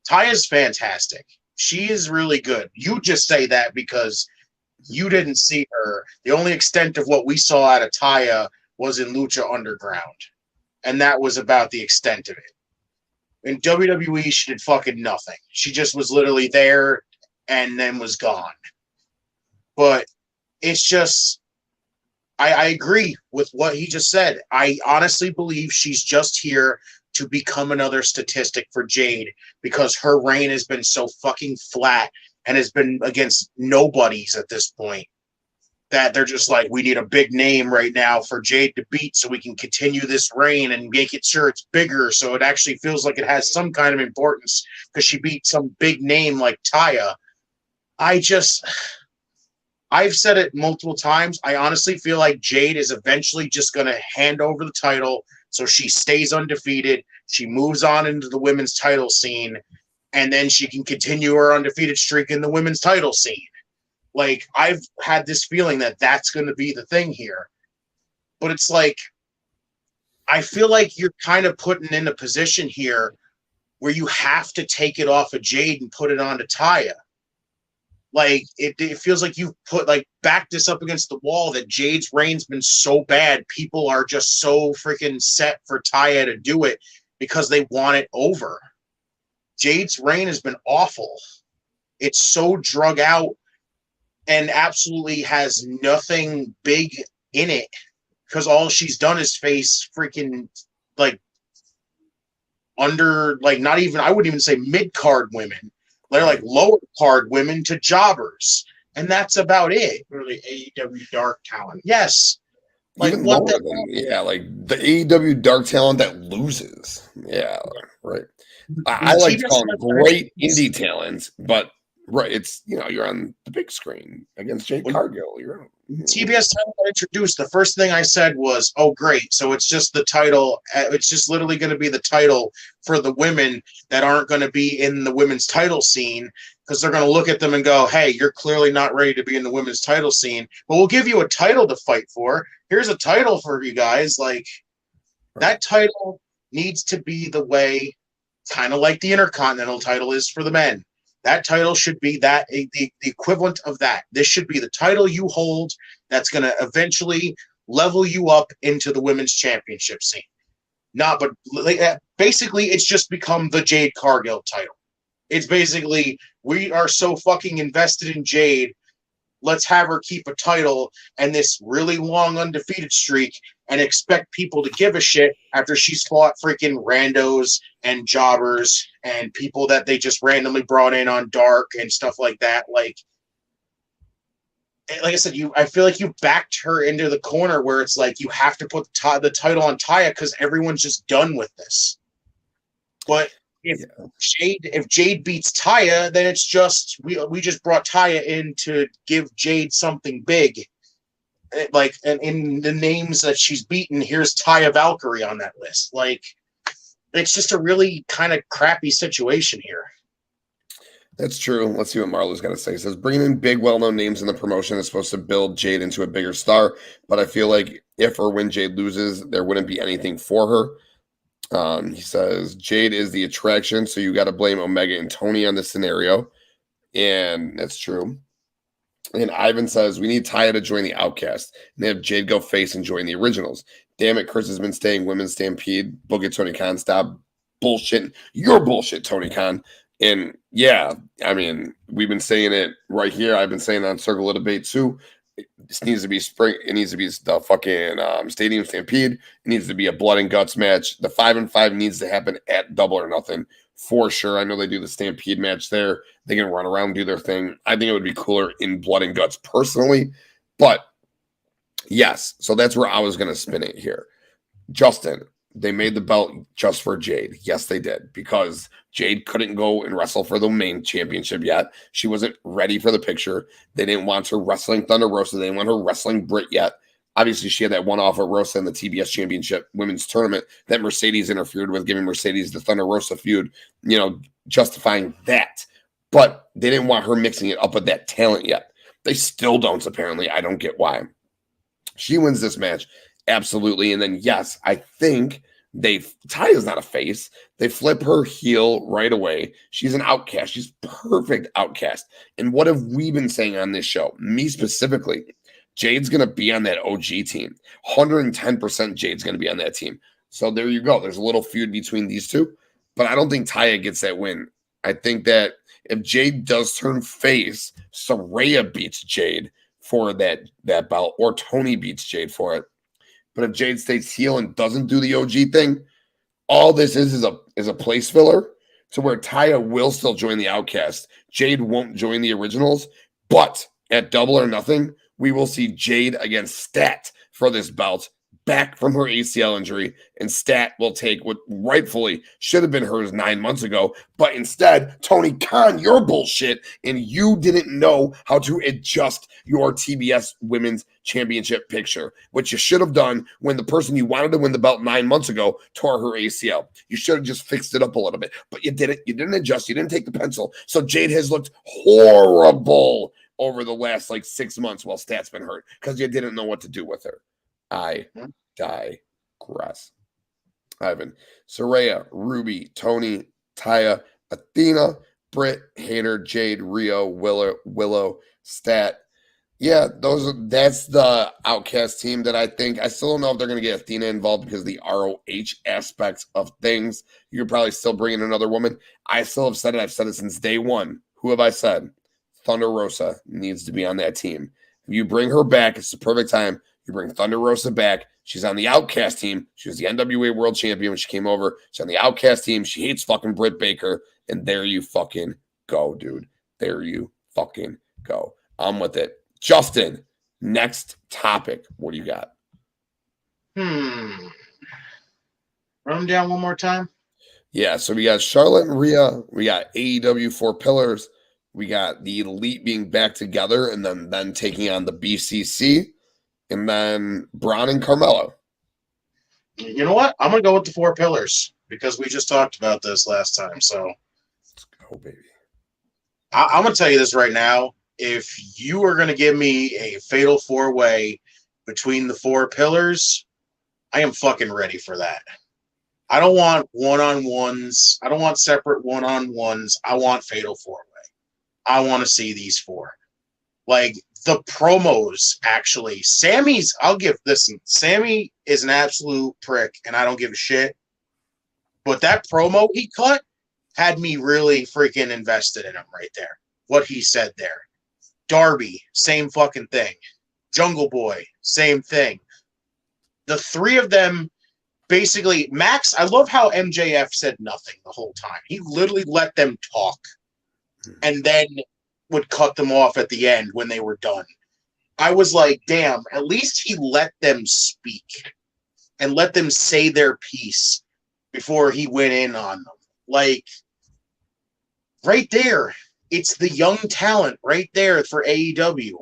Taya's fantastic. She is really good. You just say that because you didn't see her. The only extent of what we saw out of Taya was in Lucha Underground. And that was about the extent of it. In WWE, she did fucking nothing. She just was literally there and then was gone. But it's just, I agree with what he just said. I honestly believe she's just here to become another statistic for Jade because her reign has been so fucking flat and has been against nobodies at this point that they're just like, we need a big name right now for Jade to beat so we can continue this reign and make it sure it's bigger so it actually feels like it has some kind of importance because she beat some big name like Taya. I've said it multiple times. I honestly feel like Jade is eventually just going to hand over the title so she stays undefeated. She moves on into the women's title scene, and then she can continue her undefeated streak in the women's title scene. Like, I've had this feeling that that's going to be the thing here. But it's like, I feel like you're kind of putting in a position here where you have to take it off of Jade and put it onto Taya. Like, it feels like you've backed this up against the wall that Jade's reign's been so bad. People are just so freaking set for Taya to do it because they want it over. Jade's reign has been awful. It's so drug out and absolutely has nothing big in it because all she's done is face freaking not even, I wouldn't even say mid-card women. They're like lower card women to jobbers. And that's about it. Really AEW dark talent. Yes. Like, even lower than, like the AEW dark talent that loses. Yeah, right. I like to call them great indie talents, but right, it's you're on the big screen against Jade Cargill. TBS title got introduced. The first thing I said was, "Oh, great! So it's just the title. It's just literally going to be the title for the women that aren't going to be in the women's title scene because they're going to look at them and go, "Hey, you're clearly not ready to be in the women's title scene, but we'll give you a title to fight for. Here's a title for you guys." Like, that title needs to be the way, kind of like the Intercontinental title is for the men. That title should be the equivalent of that. This should be the title you hold that's going to eventually level you up into the women's championship scene. Basically, it's just become the Jade Cargill title. It's basically, we are so fucking invested in Jade, let's have her keep a title and this really long undefeated streak and expect people to give a shit after she's fought freaking randos and jobbers and people that they just randomly brought in on Dark and stuff like that. Like I said, I feel like you backed her into the corner where it's like you have to put the title on Taya because everyone's just done with this. But if Jade beats Taya, then it's just we just brought Taya in to give Jade something big. Like, and in the names that she's beaten, here's Taya Valkyrie on that list. Like, it's just a really kind of crappy situation here. That's true. Let's see what Marlo's got to say. He says, bringing in big, well-known names in the promotion is supposed to build Jade into a bigger star, but I feel like if or when Jade loses, there wouldn't be anything for her. He says, Jade is the attraction, so you got to blame Omega and Tony on this scenario, and that's true. And Ivan says, we need Taya to join the Outcast and have Jade go face and join the Originals. Damn it, Chris has been staying Women's Stampede. Book it, Tony Khan. Stop bullshitting. You're bullshit, Tony Khan. And yeah, I mean, we've been saying it right here. I've been saying it on Circle of Debate too. This needs to be spring. It needs to be the fucking Stadium Stampede. It needs to be a blood and guts match. The 5-5 needs to happen at Double or Nothing for sure. I know they do the Stampede match there. They can run around, do their thing. I think it would be cooler in blood and guts personally, but yes. So that's where I was going to spin it here. Justin, they made the belt just for Jade. Yes, they did, because Jade couldn't go and wrestle for the main championship yet. She wasn't ready for the picture. They didn't want her wrestling Thunder Rosa. They didn't want her wrestling Britt yet. Obviously, she had that one-off at Rosa in the TBS Championship women's tournament that Mercedes interfered with, giving Mercedes the Thunder Rosa feud, justifying that. But they didn't want her mixing it up with that talent yet. They still don't, apparently. I don't get why. She wins this match. Absolutely. And then, yes, I think Taya's not a face. They flip her heel right away. She's an outcast. She's perfect outcast. And what have we been saying on this show? Me specifically, Jade's going to be on that OG team. 110% Jade's going to be on that team. So there you go. There's a little feud between these two. But I don't think Taya gets that win. I think that if Jade does turn face, Saraya beats Jade for that belt, or Tony beats Jade for it. But if Jade stays heel and doesn't do the OG thing, all this is a place filler to where Taya will still join the Outcast. Jade won't join the Originals, but at Double or Nothing, we will see Jade against Stat for this belt, back from her ACL injury, and Stat will take what rightfully should have been hers 9 months ago. But instead, Tony Khan, you're bullshit, and you didn't know how to adjust your TBS Women's Championship picture, which you should have done when the person you wanted to win the belt 9 months ago tore her ACL. You should have just fixed it up a little bit, but you didn't. You didn't adjust. You didn't take the pencil. So Jade has looked horrible over the last 6 months while Stat's been hurt because you didn't know what to do with her. I digress. Ivan, Saraya, Ruby, Tony, Taya, Athena, Britt, Hayter, Jade, Rio, Willow, Stat. Yeah, that's the Outcast team that I think. I still don't know if they're going to get Athena involved because of the ROH aspects of things. You could probably still bring in another woman. I still have said it. I've said it since day one. Who have I said? Thunder Rosa needs to be on that team. If you bring her back, it's the perfect time. You bring Thunder Rosa back. She's on the Outcast team. She was the NWA World Champion when she came over. She's on the Outcast team. She hates fucking Britt Baker. And there you fucking go, dude. There you fucking go. I'm with it. Justin, next topic. What do you got? Run them down one more time. Yeah, so we got Charlotte and Rhea. We got AEW 4 Pillars. We got the Elite being back together and then taking on the BCC. And then Braun and Carmelo. You know what? I'm going to go with the 4 Pillars because we just talked about this last time. So let's go, baby. I'm going to tell you this right now. If you are going to give me a fatal 4-way between the 4 Pillars, I am fucking ready for that. I don't want one-on-ones. I don't want separate one-on-ones. I want fatal 4-way. I want to see these four. Like, the promos, actually. Sami is an absolute prick, and I don't give a shit. But that promo he cut had me really freaking invested in him right there. What he said there. Darby, same fucking thing. Jungle Boy, same thing. The three of them, basically, Max, I love how MJF said nothing the whole time. He literally let them talk. And then would cut them off at the end when they were done. I was like, damn, at least he let them speak and let them say their piece before he went in on them. Like, right there, it's the young talent right there for AEW.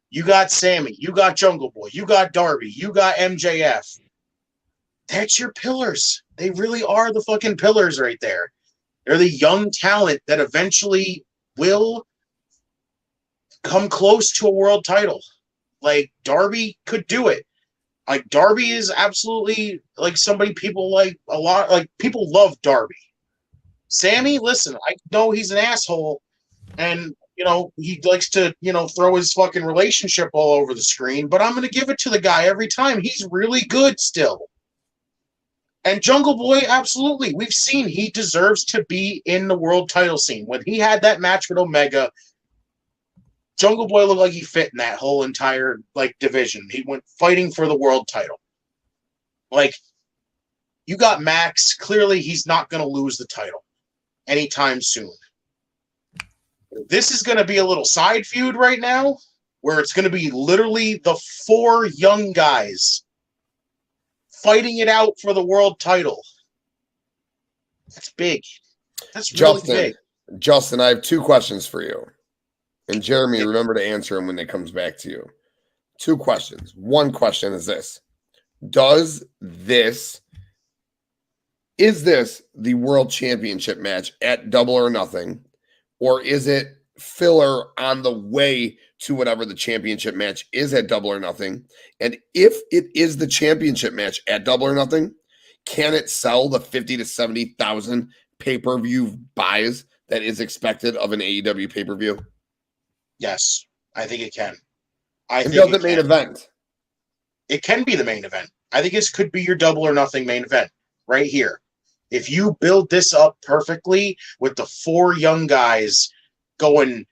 You got Sami, you got Jungle Boy, you got Darby, you got MJF. That's your pillars. They really are the fucking pillars right there. They're the young talent that eventually will come close to a world title. Like, Darby could do it. Like, Darby is absolutely like somebody people like a lot. Like, people love Darby. Sami, listen, I know he's an asshole, and he likes to throw his fucking relationship all over the screen. But I'm gonna give it to the guy every time. He's really good still. And Jungle Boy, absolutely, we've seen he deserves to be in the world title scene. When he had that match with Omega, Jungle Boy looked like he fit in that whole entire division. He went fighting for the world title. Like, you got Max. Clearly, he's not going to lose the title anytime soon. This is going to be a little side feud right now, where it's going to be literally the four young guys fighting it out for the world title. That's big. That's really big. Justin, I have two questions for you. And Jeremy, remember to answer them when it comes back to you. Two questions. One question is this. Is this the World Championship match at Double or Nothing? Or is it filler on the way to whatever the championship match is at Double or Nothing? And if it is the championship match at Double or Nothing, can it sell the 50 to 70,000 pay-per-view buys that is expected of an AEW pay-per-view? Yes, I think it can. And build the main event. It can be the main event. I think this could be your Double or Nothing main event right here. If you build this up perfectly with the four young guys going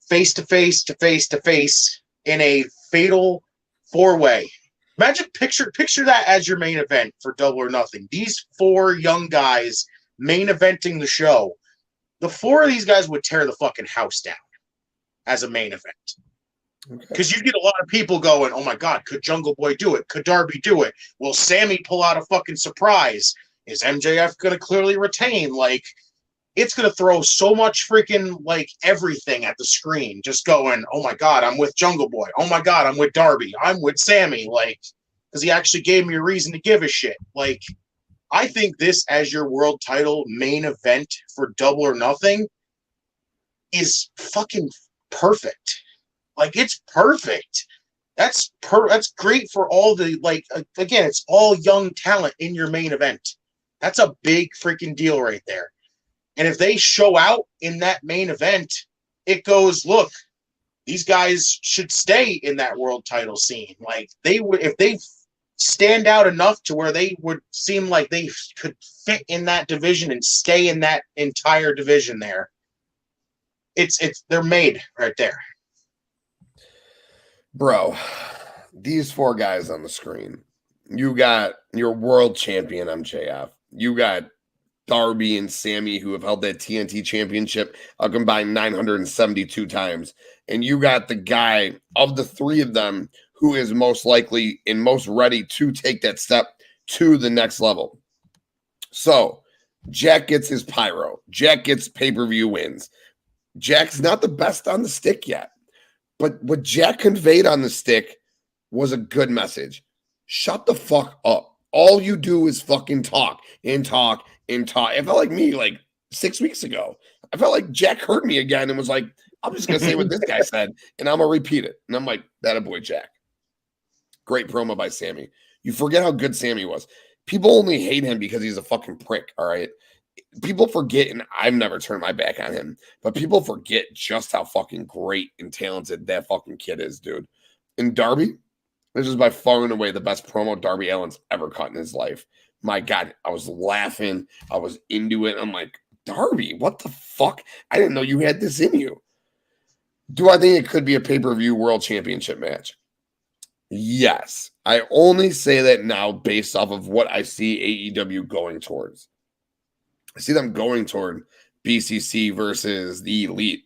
face to face to face to face in a fatal four-way. Imagine, picture that as your main event for Double or Nothing. These four young guys main eventing the show. The four of these guys would tear the fucking house down as a main event. Because you get a lot of people going, oh my God, could Jungle Boy do it? Could Darby do it? Will Sami pull out a fucking surprise? Is MJF going to clearly retain? Like, it's going to throw so much freaking, everything at the screen. Just going, oh my God, I'm with Jungle Boy. Oh my God, I'm with Darby. I'm with Sami. Because he actually gave me a reason to give a shit. I think this as your world title main event for Double or Nothing is fucking perfect. It's perfect. That's great for all the, again, it's all young talent in your main event. That's a big freaking deal right there. And if they show out in that main event, it goes, look, these guys should stay in that world title scene. They would, if they stand out enough to where they would seem like they could fit in that division and stay in that entire division there. They're made right there. Bro, these four guys on the screen. You got your world champion MJF. You got Darby and Sami, who have held that TNT championship a combined 972 times. And you got the guy of the three of them who is most likely and most ready to take that step to the next level. So Jack gets his pyro. Jack gets pay-per-view wins. Jack's not the best on the stick yet. But what Jack conveyed on the stick was a good message. Shut the fuck up. All you do is fucking talk and talk and talk. It felt like me 6 weeks ago. I felt like Jack heard me again and was like, I'm just going to say what this guy said, and I'm going to repeat it. And I'm like, that a boy, Jack. Great promo by Sami. You forget how good Sami was. People only hate him because he's a fucking prick, all right? people forget, and I've never turned my back on him, but people forget just how fucking great and talented that fucking kid is, dude. And Darby, this is by far and away the best promo Darby Allin's ever cut in his life. My God, I was laughing. I was into it. I'm like, Darby, what the fuck? I didn't know you had this in you. Do I think it could be a pay-per-view world championship match? Yes. I only say that now based off of what I see AEW going towards. I see them going toward BCC versus the Elite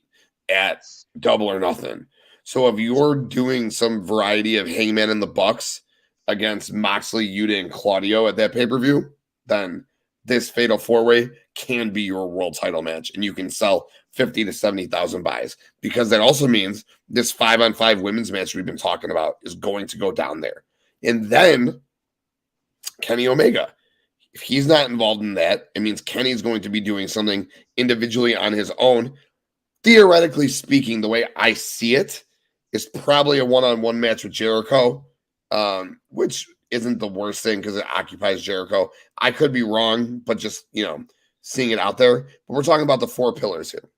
at Double or Nothing. So if you're doing some variety of Hangman and the Bucks against Moxley, Yuta, and Claudio at that pay-per-view, then this Fatal 4-Way can be your world title match, and you can sell 50 to 70,000 buys, because that also means this 5-on-5 women's match we've been talking about is going to go down there. And then Kenny Omega. If he's not involved in that, it means Kenny's going to be doing something individually on his own. Theoretically speaking, the way I see it is probably a one-on-one match with Jericho, which isn't the worst thing because it occupies Jericho. I could be wrong, but just, seeing it out there. But we're talking about the 4 pillars here.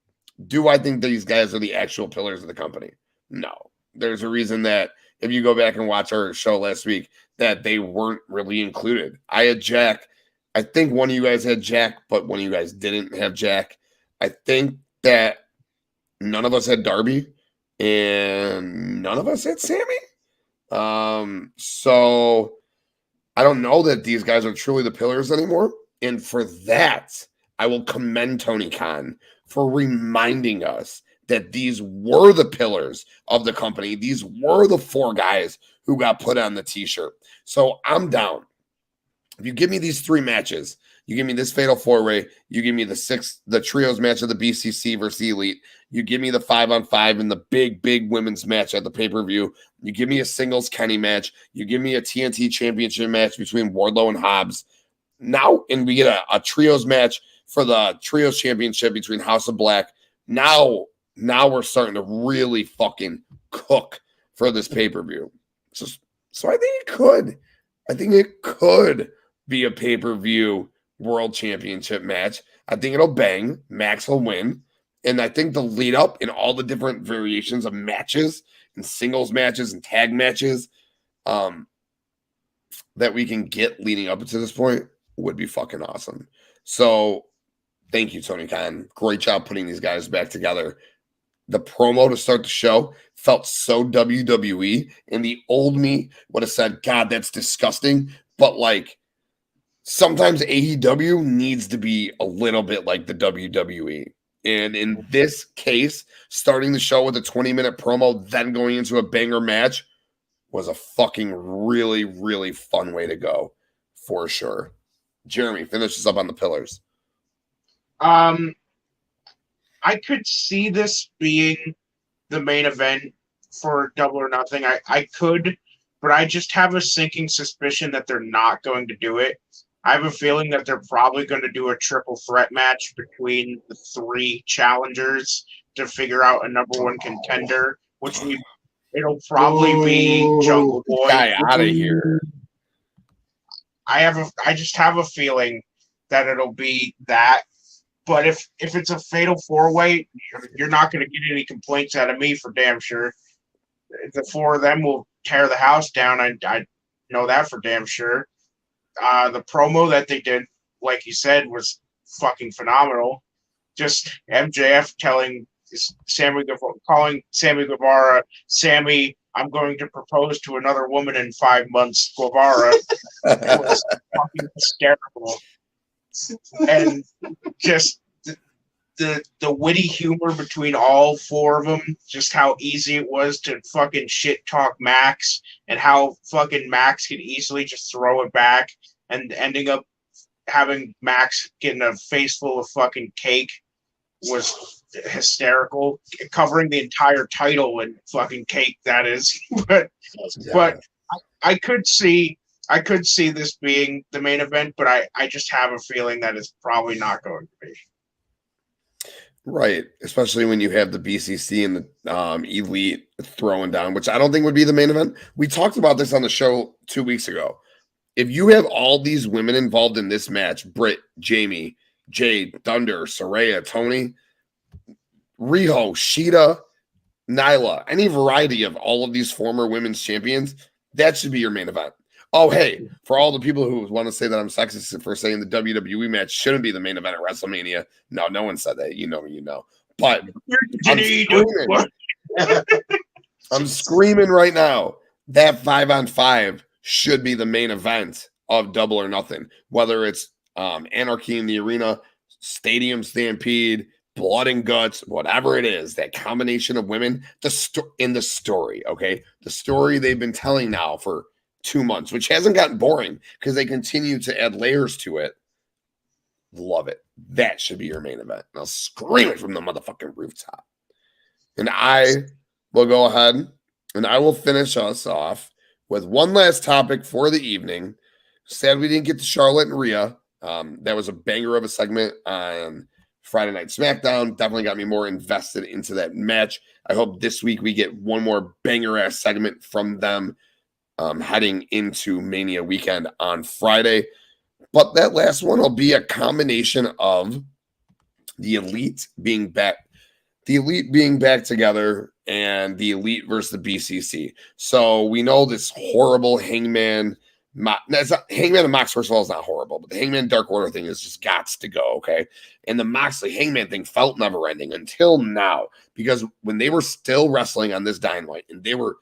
Do I think these guys are the actual pillars of the company? No. There's a reason that if you go back and watch our show last week, that they weren't really included. I had Jack. I think one of you guys had Jack, but one of you guys didn't have Jack. I think that none of us had Darby, and none of us had Sami. So I don't know that these guys are truly the pillars anymore. And for that, I will commend Tony Khan for reminding us that these were the pillars of the company. These were the 4 guys who got put on the t-shirt. So I'm down. If you give me these 3 matches, you give me this Fatal 4-Way, you give me the trios match of the BCC versus the Elite, you give me the 5-on-5 and the big women's match at the pay-per-view, you give me a singles Kenny match, you give me a TNT championship match between Wardlow and Hobbs. Now, and we get a trios match for the trios championship between House of Black. Now we're starting to really fucking cook for this pay-per-view. So I think it could. I think it could be a pay-per-view world championship match. I think it'll bang. Max will win. And I think the lead up in all the different variations of matches and singles matches and tag matches that we can get leading up to this point would be fucking awesome. So thank you, Tony Khan. Great job putting these guys back together. The promo to start the show felt so WWE, and the old me would have said, God, that's disgusting. But sometimes AEW needs to be a little bit like the WWE. And in this case, starting the show with a 20-minute promo, then going into a banger match was a fucking really, really fun way to go, for sure. Jeremy, finish us up on the pillars. I could see this being the main event for Double or Nothing. I could, but I just have a sinking suspicion that they're not going to do it. I have a feeling that they're probably going to do a triple threat match between the 3 challengers to figure out a number 1 contender, it'll probably be Jungle Boy. Guy out of here. I just have a feeling that it'll be that. But if it's a Fatal 4-Way, you're not going to get any complaints out of me for damn sure. The 4 of them will tear the house down. I know that for damn sure. The promo that they did, like you said, was fucking phenomenal. Just MJF calling Sammy Guevara, Sammy, I'm going to propose to another woman in 5 months, Guevara. It was fucking hysterical. And just the witty humor between all 4 of them, just how easy it was to fucking shit talk Max, and how fucking Max could easily just throw it back, and ending up having Max getting a face full of fucking cake was hysterical. Covering the entire title in fucking cake, that is. But I could see this being the main event, but I just have a feeling that it's probably not going to be. Right, especially when you have the BCC and the Elite throwing down, which I don't think would be the main event. We talked about this on the show 2 weeks ago. If you have all these women involved in this match, Britt, Jamie, Jade, Thunder, Saraya, Tony, Riho, Sheeta, Nyla, any variety of all of these former women's champions, that should be your main event. Oh, hey, for all the people who want to say that I'm sexist for saying the WWE match shouldn't be the main event at WrestleMania, no one said that. You know. But I'm screaming right now that 5-on-5 should be the main event of Double or Nothing, whether it's Anarchy in the Arena, Stadium Stampede, Blood and Guts, whatever it is, that combination of women, in the story, okay? The story they've been telling now for 2 months, which hasn't gotten boring because they continue to add layers to it. Love it. That should be your main event. And I'll scream it from the motherfucking rooftop. And I will go ahead and I will finish us off with one last topic for the evening. Sad we didn't get to Charlotte and Rhea. That was a banger of a segment on Friday Night SmackDown. Definitely got me more invested into that match. I hope this week we get one more banger-ass segment from them heading into Mania weekend on Friday. But that last one will be a combination of the Elite being back together and the Elite versus the BCC. So we know this horrible Hangman and Mox, first of all, is not horrible, but the Hangman Dark Order thing is just gots to go, okay? And the Moxley Hangman thing felt never ending until now, because when they were still wrestling on this Dynamite and they were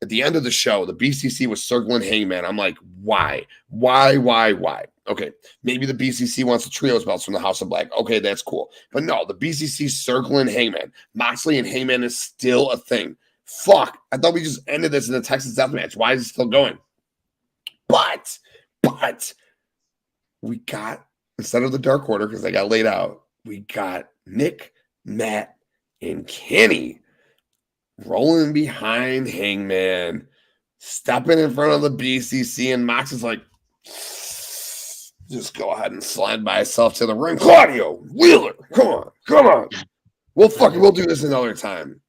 at the end of the show, the BCC was circling Hangman. I'm like, why? Okay, maybe the BCC wants the trios belts from the House of Black. Okay, that's cool. But no, the BCC circling Hangman. Moxley and Hangman is still a thing. Fuck, I thought we just ended this in the Texas Death Match. Why is it still going? But we got, instead of the Dark Order, because they got laid out, we got Nick, Matt, and Kenny rolling behind Hangman, stepping in front of the BCC, and Mox is like, just go ahead and slide by himself to the ring. Claudio, Wheeler, come on. We'll do this another time.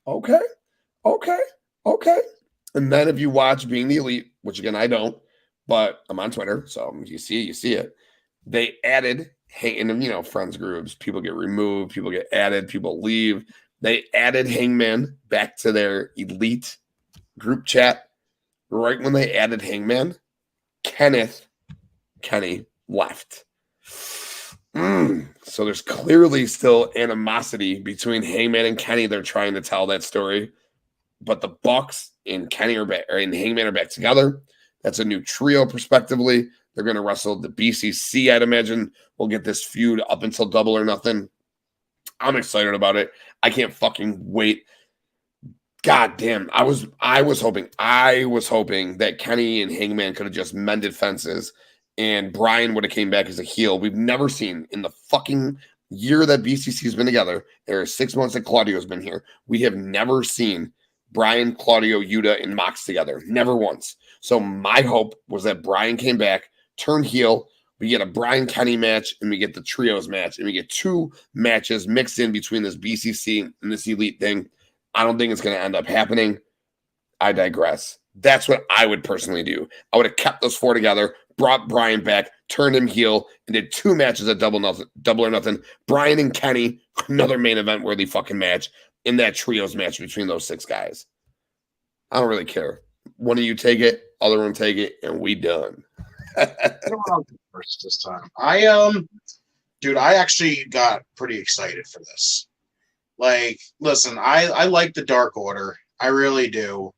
Okay. And then if you watch Being the Elite, which again I don't, but I'm on Twitter, so you see it. They added, and friends groups, people get removed, people get added, people leave. They added Hangman back to their Elite group chat. Right when they added Hangman, Kenny left. So there's clearly still animosity between Hangman and Kenny. They're trying to tell that story. But the Bucks and Kenny and Hangman are back together. That's a new trio, prospectively. They're going to wrestle the BCC, I'd imagine. We'll get this feud up until Double or Nothing. I'm excited about it. I can't fucking wait. God damn. I was hoping that Kenny and Hangman could have just mended fences and Brian would have came back as a heel. We've never seen in the fucking year that BCC has been together. There are 6 months that Claudio's been here. We have never seen Brian, Claudio, Yuta, and Mox together. Never once. So my hope was that Brian came back, turned heel. We get a Brian Kenny match, and we get the trios match, and we get 2 matches mixed in between this BCC and this Elite thing. I don't think it's going to end up happening. I digress. That's what I would personally do. I would have kept those 4 together, brought Brian back, turned him heel, and did 2 matches at Double or Nothing. Brian and Kenny, another main event worthy fucking match in that trios match between those 6 guys. I don't really care. One of you take it, other one take it, and we done. I don't know first this time. I actually got pretty excited for this. Like, listen, I like the Dark Order. I really do.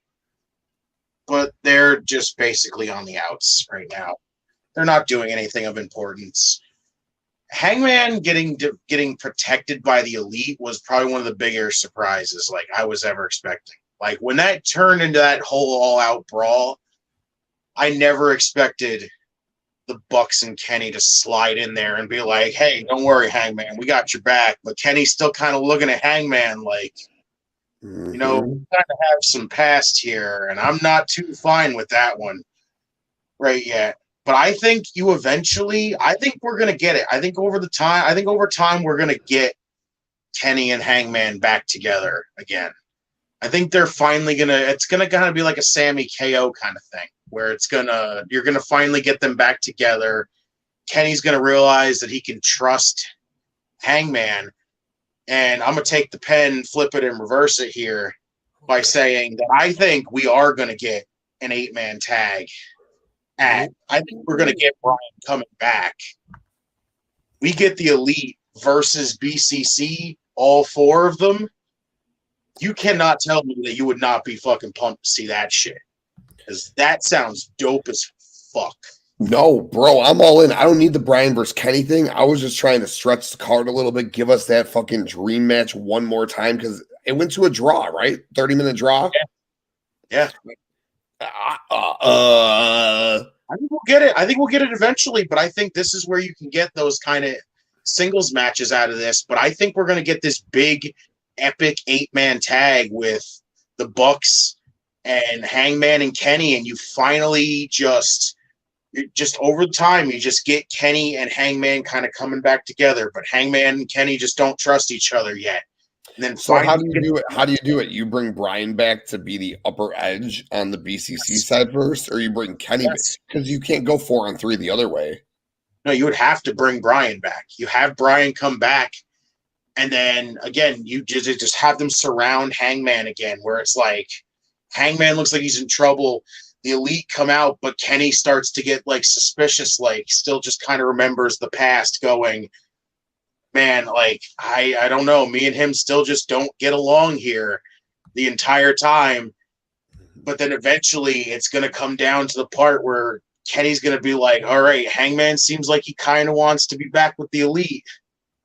But they're just basically on the outs right now. They're not doing anything of importance. Hangman getting protected by the Elite was probably one of the bigger surprises like I was ever expecting. Like when that turned into that whole all-out brawl, I never expected the Bucks and Kenny to slide in there and be like, "Hey, don't worry, Hangman, we got your back." But Kenny's still kind of looking at Hangman like, we kind of have some past here, and I'm not too fine with that one right yet. But I think we're going to get it. I think over time, we're going to get Kenny and Hangman back together again. I think they're finally it's going to kind of be like a Sami KO kind of thing, where you're going to finally get them back together. Kenny's going to realize that he can trust Hangman. And I'm going to take the pen, flip it, and reverse it here by saying that I think we are going to get an 8-man tag. I think we're going to get Bryan coming back. We get the Elite versus BCC, all 4 of them. You cannot tell me that you would not be fucking pumped to see that shit. Because that sounds dope as fuck. No, bro, I'm all in. I don't need the Bryan versus Kenny thing. I was just trying to stretch the card a little bit, give us that fucking dream match one more time, because it went to a draw, right? 30-minute draw? Yeah. I think we'll get it. I think we'll get it eventually, but I think this is where you can get those kind of singles matches out of this. But I think we're going to get this big, epic 8-man tag with the Bucks and Hangman and Kenny, and you finally just over time, you just get Kenny and Hangman kind of coming back together, but Hangman and Kenny just don't trust each other yet. And then so how do you do it? How do you do it? You bring Bryan back to be the upper edge on the BCC side first, or you bring Kenny back? Because you can't go 4-on-3 the other way. No, you would have to bring Bryan back. You have Bryan come back, and then again, you just have them surround Hangman again, where it's like Hangman looks like he's in trouble. The Elite come out, but Kenny starts to get like suspicious, like still just kind of remembers the past, going, man, like I don't know, me and him still just don't get along here the entire time. But then eventually it's going to come down to the part where Kenny's going to be like, all right, Hangman seems like he kind of wants to be back with the Elite.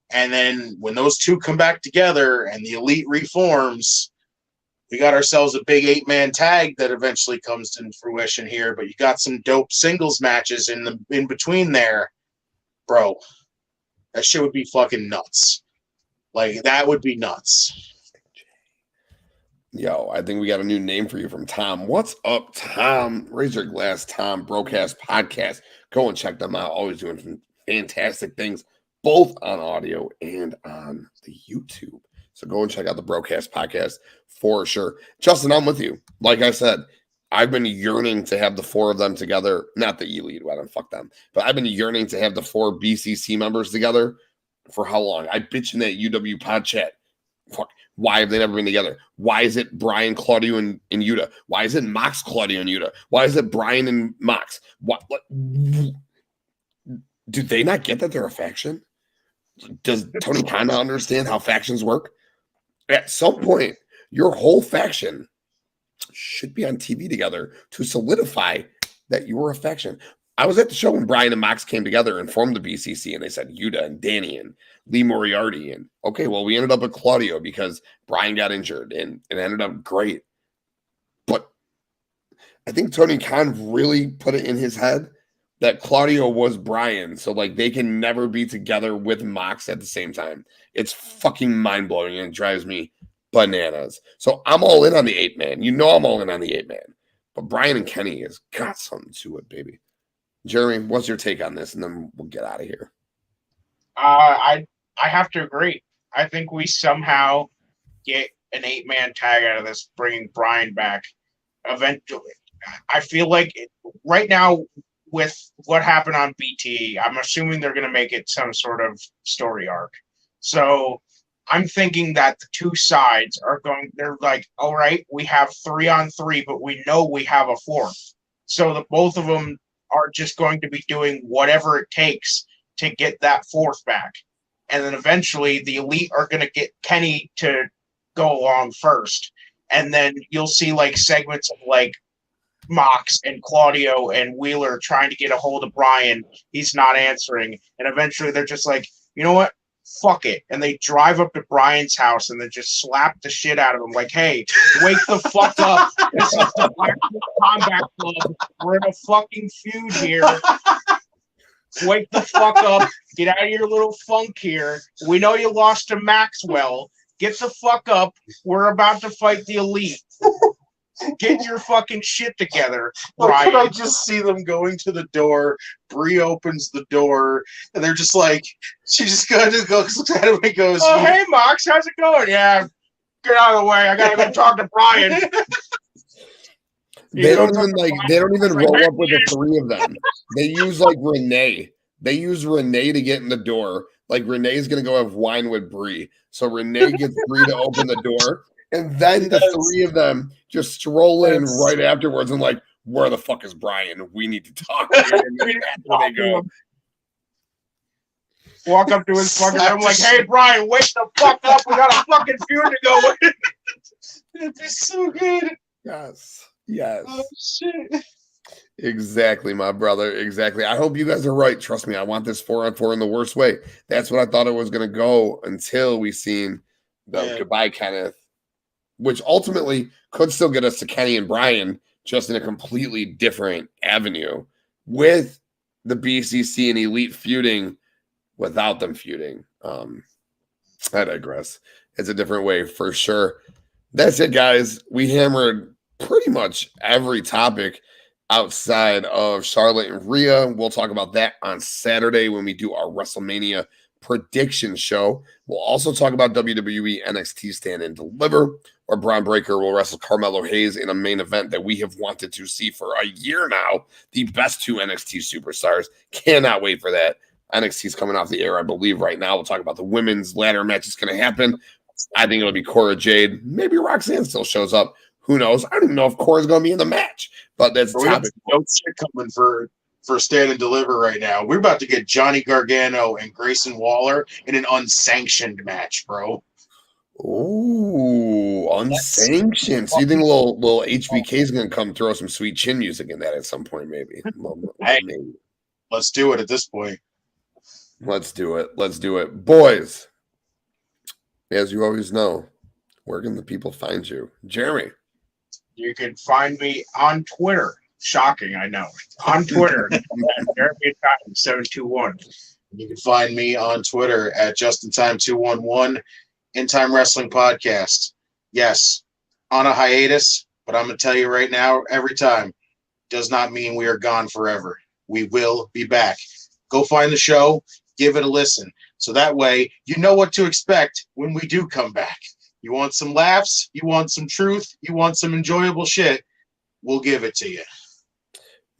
And then when those two come back together and the Elite reforms, we got ourselves a big 8-man tag that eventually comes to fruition here. But you got some dope singles matches in between there, bro. That shit would be fucking nuts. Like, that would be nuts. Yo, I think we got a new name for you from Tom. What's up, Tom? Raise your glass, Tom. Broadcast Podcast. Go and check them out. Always doing some fantastic things, both on audio and on the YouTube. So go and check out the Broadcast Podcast for sure. Justin, I'm with you. Like I said, I've been yearning to have the 4 of them together. Not the Elite, I don't fuck them. But I've been yearning to have the 4 BCC members together for how long? I bitch in that UW pod chat. Fuck. Why have they never been together? Why is it Bryan, Claudio, and Yuta? Why is it Mox, Claudio, and Yuta? Why is it Bryan and Mox? What? Do they not get that they're a faction? Does Tony Khan not understand how factions work? At some point, your whole faction should be on TV together to solidify that you were a faction. I was at the show when Bryan and Mox came together and formed the BCC, and they said Yuta and Danny and Lee Moriarty. And okay, well, we ended up with Claudio because Bryan got injured, and it ended up great. But I think Tony Khan really put it in his head that Claudio was Bryan, so like they can never be together with Mox at the same time. It's fucking mind-blowing, and it drives me bananas. So I'm all in on the 8-man. You know I'm all in on the 8-man. But Bryan and Kenny has got something to it, baby. Jeremy, what's your take on this? And then we'll get out of here. I have to agree. I think we somehow get an 8-man tag out of this, bringing Bryan back eventually. I feel like right now, with what happened on BT, I'm assuming they're going to make it some sort of story arc. So I'm thinking that the two sides they're like, all right, we have 3-on-3, but we know we have a 4th. So the both of them are just going to be doing whatever it takes to get that 4th back. And then eventually the Elite are going to get Kenny to go along first. And then you'll see like segments of like Mox and Claudio and Wheeler trying to get a hold of Bryan. He's not answering. And eventually they're just like, you know what? Fuck it. And they drive up to Bryan's house and then just slap the shit out of him. Like, hey, wake the fuck up. This is the Blackpool Combat Club. We're in a fucking feud here. Wake the fuck up. Get out of your little funk here. We know you lost to Maxwell. Get the fuck up. We're about to fight the Elite. Get your fucking shit together, Bryan. I just see them going to the door. Bree opens the door, and they're just like, she just kind of goes, looks at him and goes, oh, hey, Mox, how's it going? Yeah, get out of the way. I gotta go talk to Bryan. They don't even roll up with the 3 of them. They use like Renee. They use Renee to get in the door. Like Renee's going to go have wine with Brie. So Renee gets Brie to open the door. And then the three of them just stroll in right afterwards and like, where the fuck is Brian? We need to talk. And that's where they go. Walk up to his fucking room like, hey, Brian, wake the fuck up. We got a fucking feud to go with. It'd be so good. Yes. Oh, shit. Exactly, my brother. Exactly. I hope you guys are right. Trust me, I want this 4-on-4 in the worst way. That's what I thought it was going to go until we seen the goodbye Kenneth, which ultimately could still get us to Kenny and Brian, just in a completely different avenue with the BCC and Elite feuding without them feuding. I digress. It's a different way for sure. That's it, guys. We hammered pretty much every topic outside of Charlotte and Rhea. We'll talk about that on Saturday when we do our WrestleMania prediction show. We'll also talk about WWE NXT Stand and Deliver, or Braun Breaker will wrestle Carmelo Hayes in a main event that we have wanted to see for a year now. The best two NXT superstars. Cannot wait for that. NXT is coming off the air, I believe, right now. We'll talk about the women's ladder match that's going to happen. I think it'll be Cora Jade. Maybe Roxanne still shows up. Who knows? I don't even know if Cora's going to be in the match, but that's the topic. No shit coming for Stand and Deliver right now. We're about to get Johnny Gargano and Grayson Waller in an unsanctioned match, bro. Ooh, unsanctioned. So you think little HBK is going to come throw some sweet chin music in that at some point, maybe? Maybe. Let's do it at this point. Let's do it. Let's do it. Boys, as you always know, where can the people find you? Jeremy. You can find me on Twitter. Shocking, I know. On Twitter, Jeremy721. You can find me on Twitter at JustinTime211, In Time Wrestling Podcast. Yes, on a hiatus, but I'm going to tell you right now, every time does not mean we are gone forever. We will be back. Go find the show, give it a listen. So that way, you know what to expect when we do come back. You want some laughs? You want some truth? You want some enjoyable shit? We'll give it to you.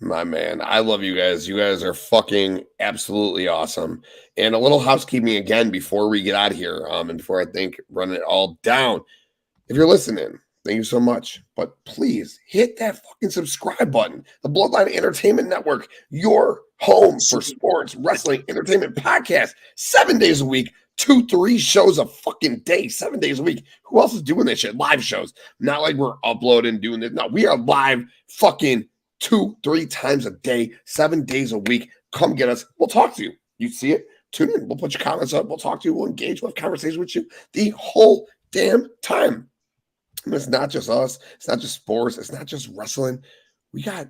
My man, I love you guys. You guys are fucking absolutely awesome. And a little housekeeping again before we get out of here, and before I think run it all down. If you're listening, thank you so much. But please hit that fucking subscribe button. The Bloodline Entertainment Network, your home for sports, wrestling, entertainment podcast, 7 days a week, 2-3 shows a fucking day, 7 days a week. Who else is doing this shit? Live shows. Not like we're uploading, doing this. No, we are live fucking 2-3 times a day, 7 days a week. Come get us. We'll talk to you. You see it? Tune in. We'll put your comments up. We'll talk to you. We'll engage. We'll have conversations with you the whole damn time. And it's not just us. It's not just sports. It's not just wrestling. We got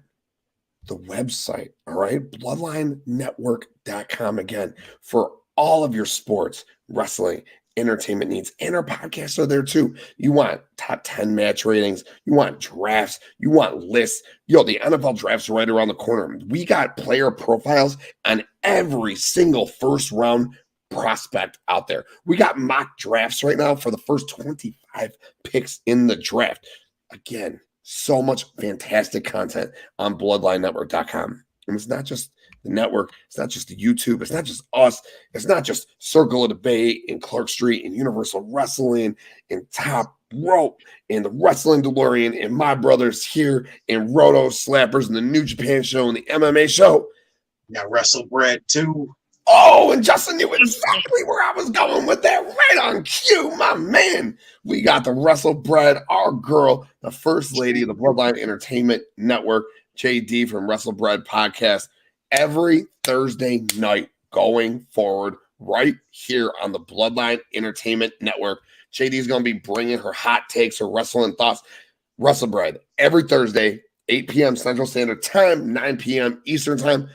the website, all right? BloodlineNetwork.com again for all of your sports, wrestling, entertainment needs. And our podcasts are there too. You want top 10 match ratings. You want drafts. You want lists. Yo, the NFL draft's right around the corner. We got player profiles on every single first round prospect out there. We got mock drafts right now for the first 25 picks in the draft. Again, so much fantastic content on BloodlineNetwork.com. And it's not just the network. It's not just the YouTube. It's not just us. It's not just Circle of Debate and Clark Street and Universal Wrestling and Top Rope and the Wrestling DeLorean and my brothers here and Roto Slappers and the New Japan show and the MMA show. Got Wrestle Bread too. Oh, and Justin knew exactly where I was going with that. Right on cue, my man. We got the Wrestle Bread, our girl, the first lady of the Bloodline Entertainment Network, JD from Wrestle Bread Podcast, every Thursday night going forward right here on the Bloodline Entertainment Network. JD is going to be bringing her hot takes, her wrestling thoughts. Wrestle Bread every Thursday, 8 p.m. Central Standard Time, 9 p.m. Eastern Time.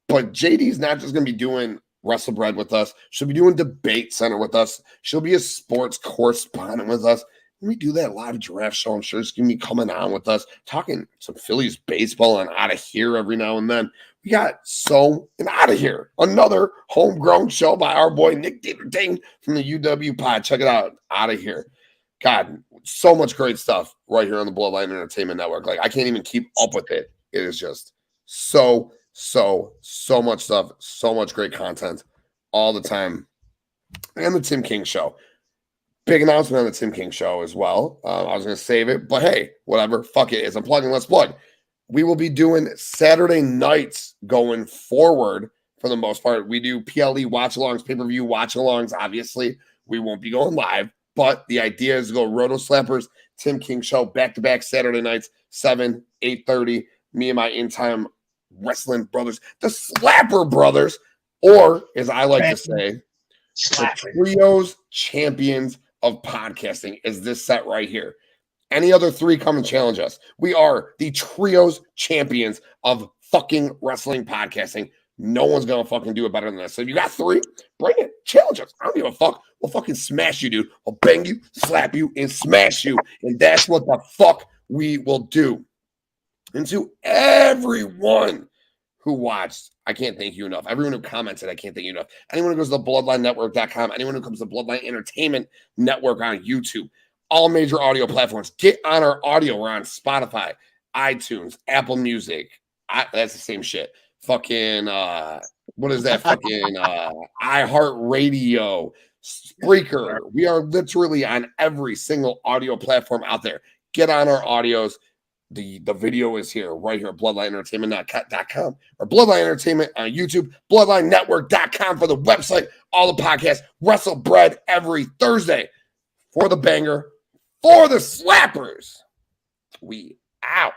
But JD's not just going to be doing Wrestle Bread with us. She'll be doing Debate Center with us. She'll be a sports correspondent with us. When we do that live draft show, I'm sure she's going to be coming on with us, talking some Phillies baseball and out of here every now and then. We got and out of here. Another homegrown show by our boy Nick Ding from the UW Pod. Check it out. Out of here. God, so much great stuff right here on the Bloodline Entertainment Network. Like, I can't even keep up with it. It is just so So much stuff, so much great content all the time. And the Tim King Show. Big announcement on the Tim King Show as well. I was going to save it, but hey, whatever. Fuck it. It's unplugging. Let's plug. We will be doing Saturday nights going forward for the most part. We do PLE watch-alongs, pay-per-view watch-alongs. Obviously, we won't be going live, but the idea is to go Roto Slappers, Tim King Show, back-to-back Saturday nights, 7, 8:30. Me and my in-time wrestling brothers, the Slapper Brothers, or as I like to say, the Trios Champions of Podcasting is this set right here. Any other three come and challenge us. We are the Trios Champions of fucking wrestling podcasting. No one's going to fucking do it better than this. So if you got three, bring it. Challenge us. I don't give a fuck. We'll fucking smash you, dude. We'll bang you, slap you, and smash you. And that's what the fuck we will do. And to everyone who watched, I can't thank you enough. Everyone who commented, I can't thank you enough. Anyone who goes to BloodlineNetwork.com, anyone who comes to Bloodline Entertainment Network on YouTube, all major audio platforms, get on our audio. We're on Spotify, iTunes, Apple Music. That's the same shit. Fucking, what is that? Fucking iHeartRadio, Spreaker. We are literally on every single audio platform out there. Get on our audios. The video is here, right here at BloodlineEntertainment.com or Bloodline Entertainment on YouTube, BloodlineNetwork.com for the website, all the podcasts, WrestleBread every Thursday for the banger, for the slappers. We out.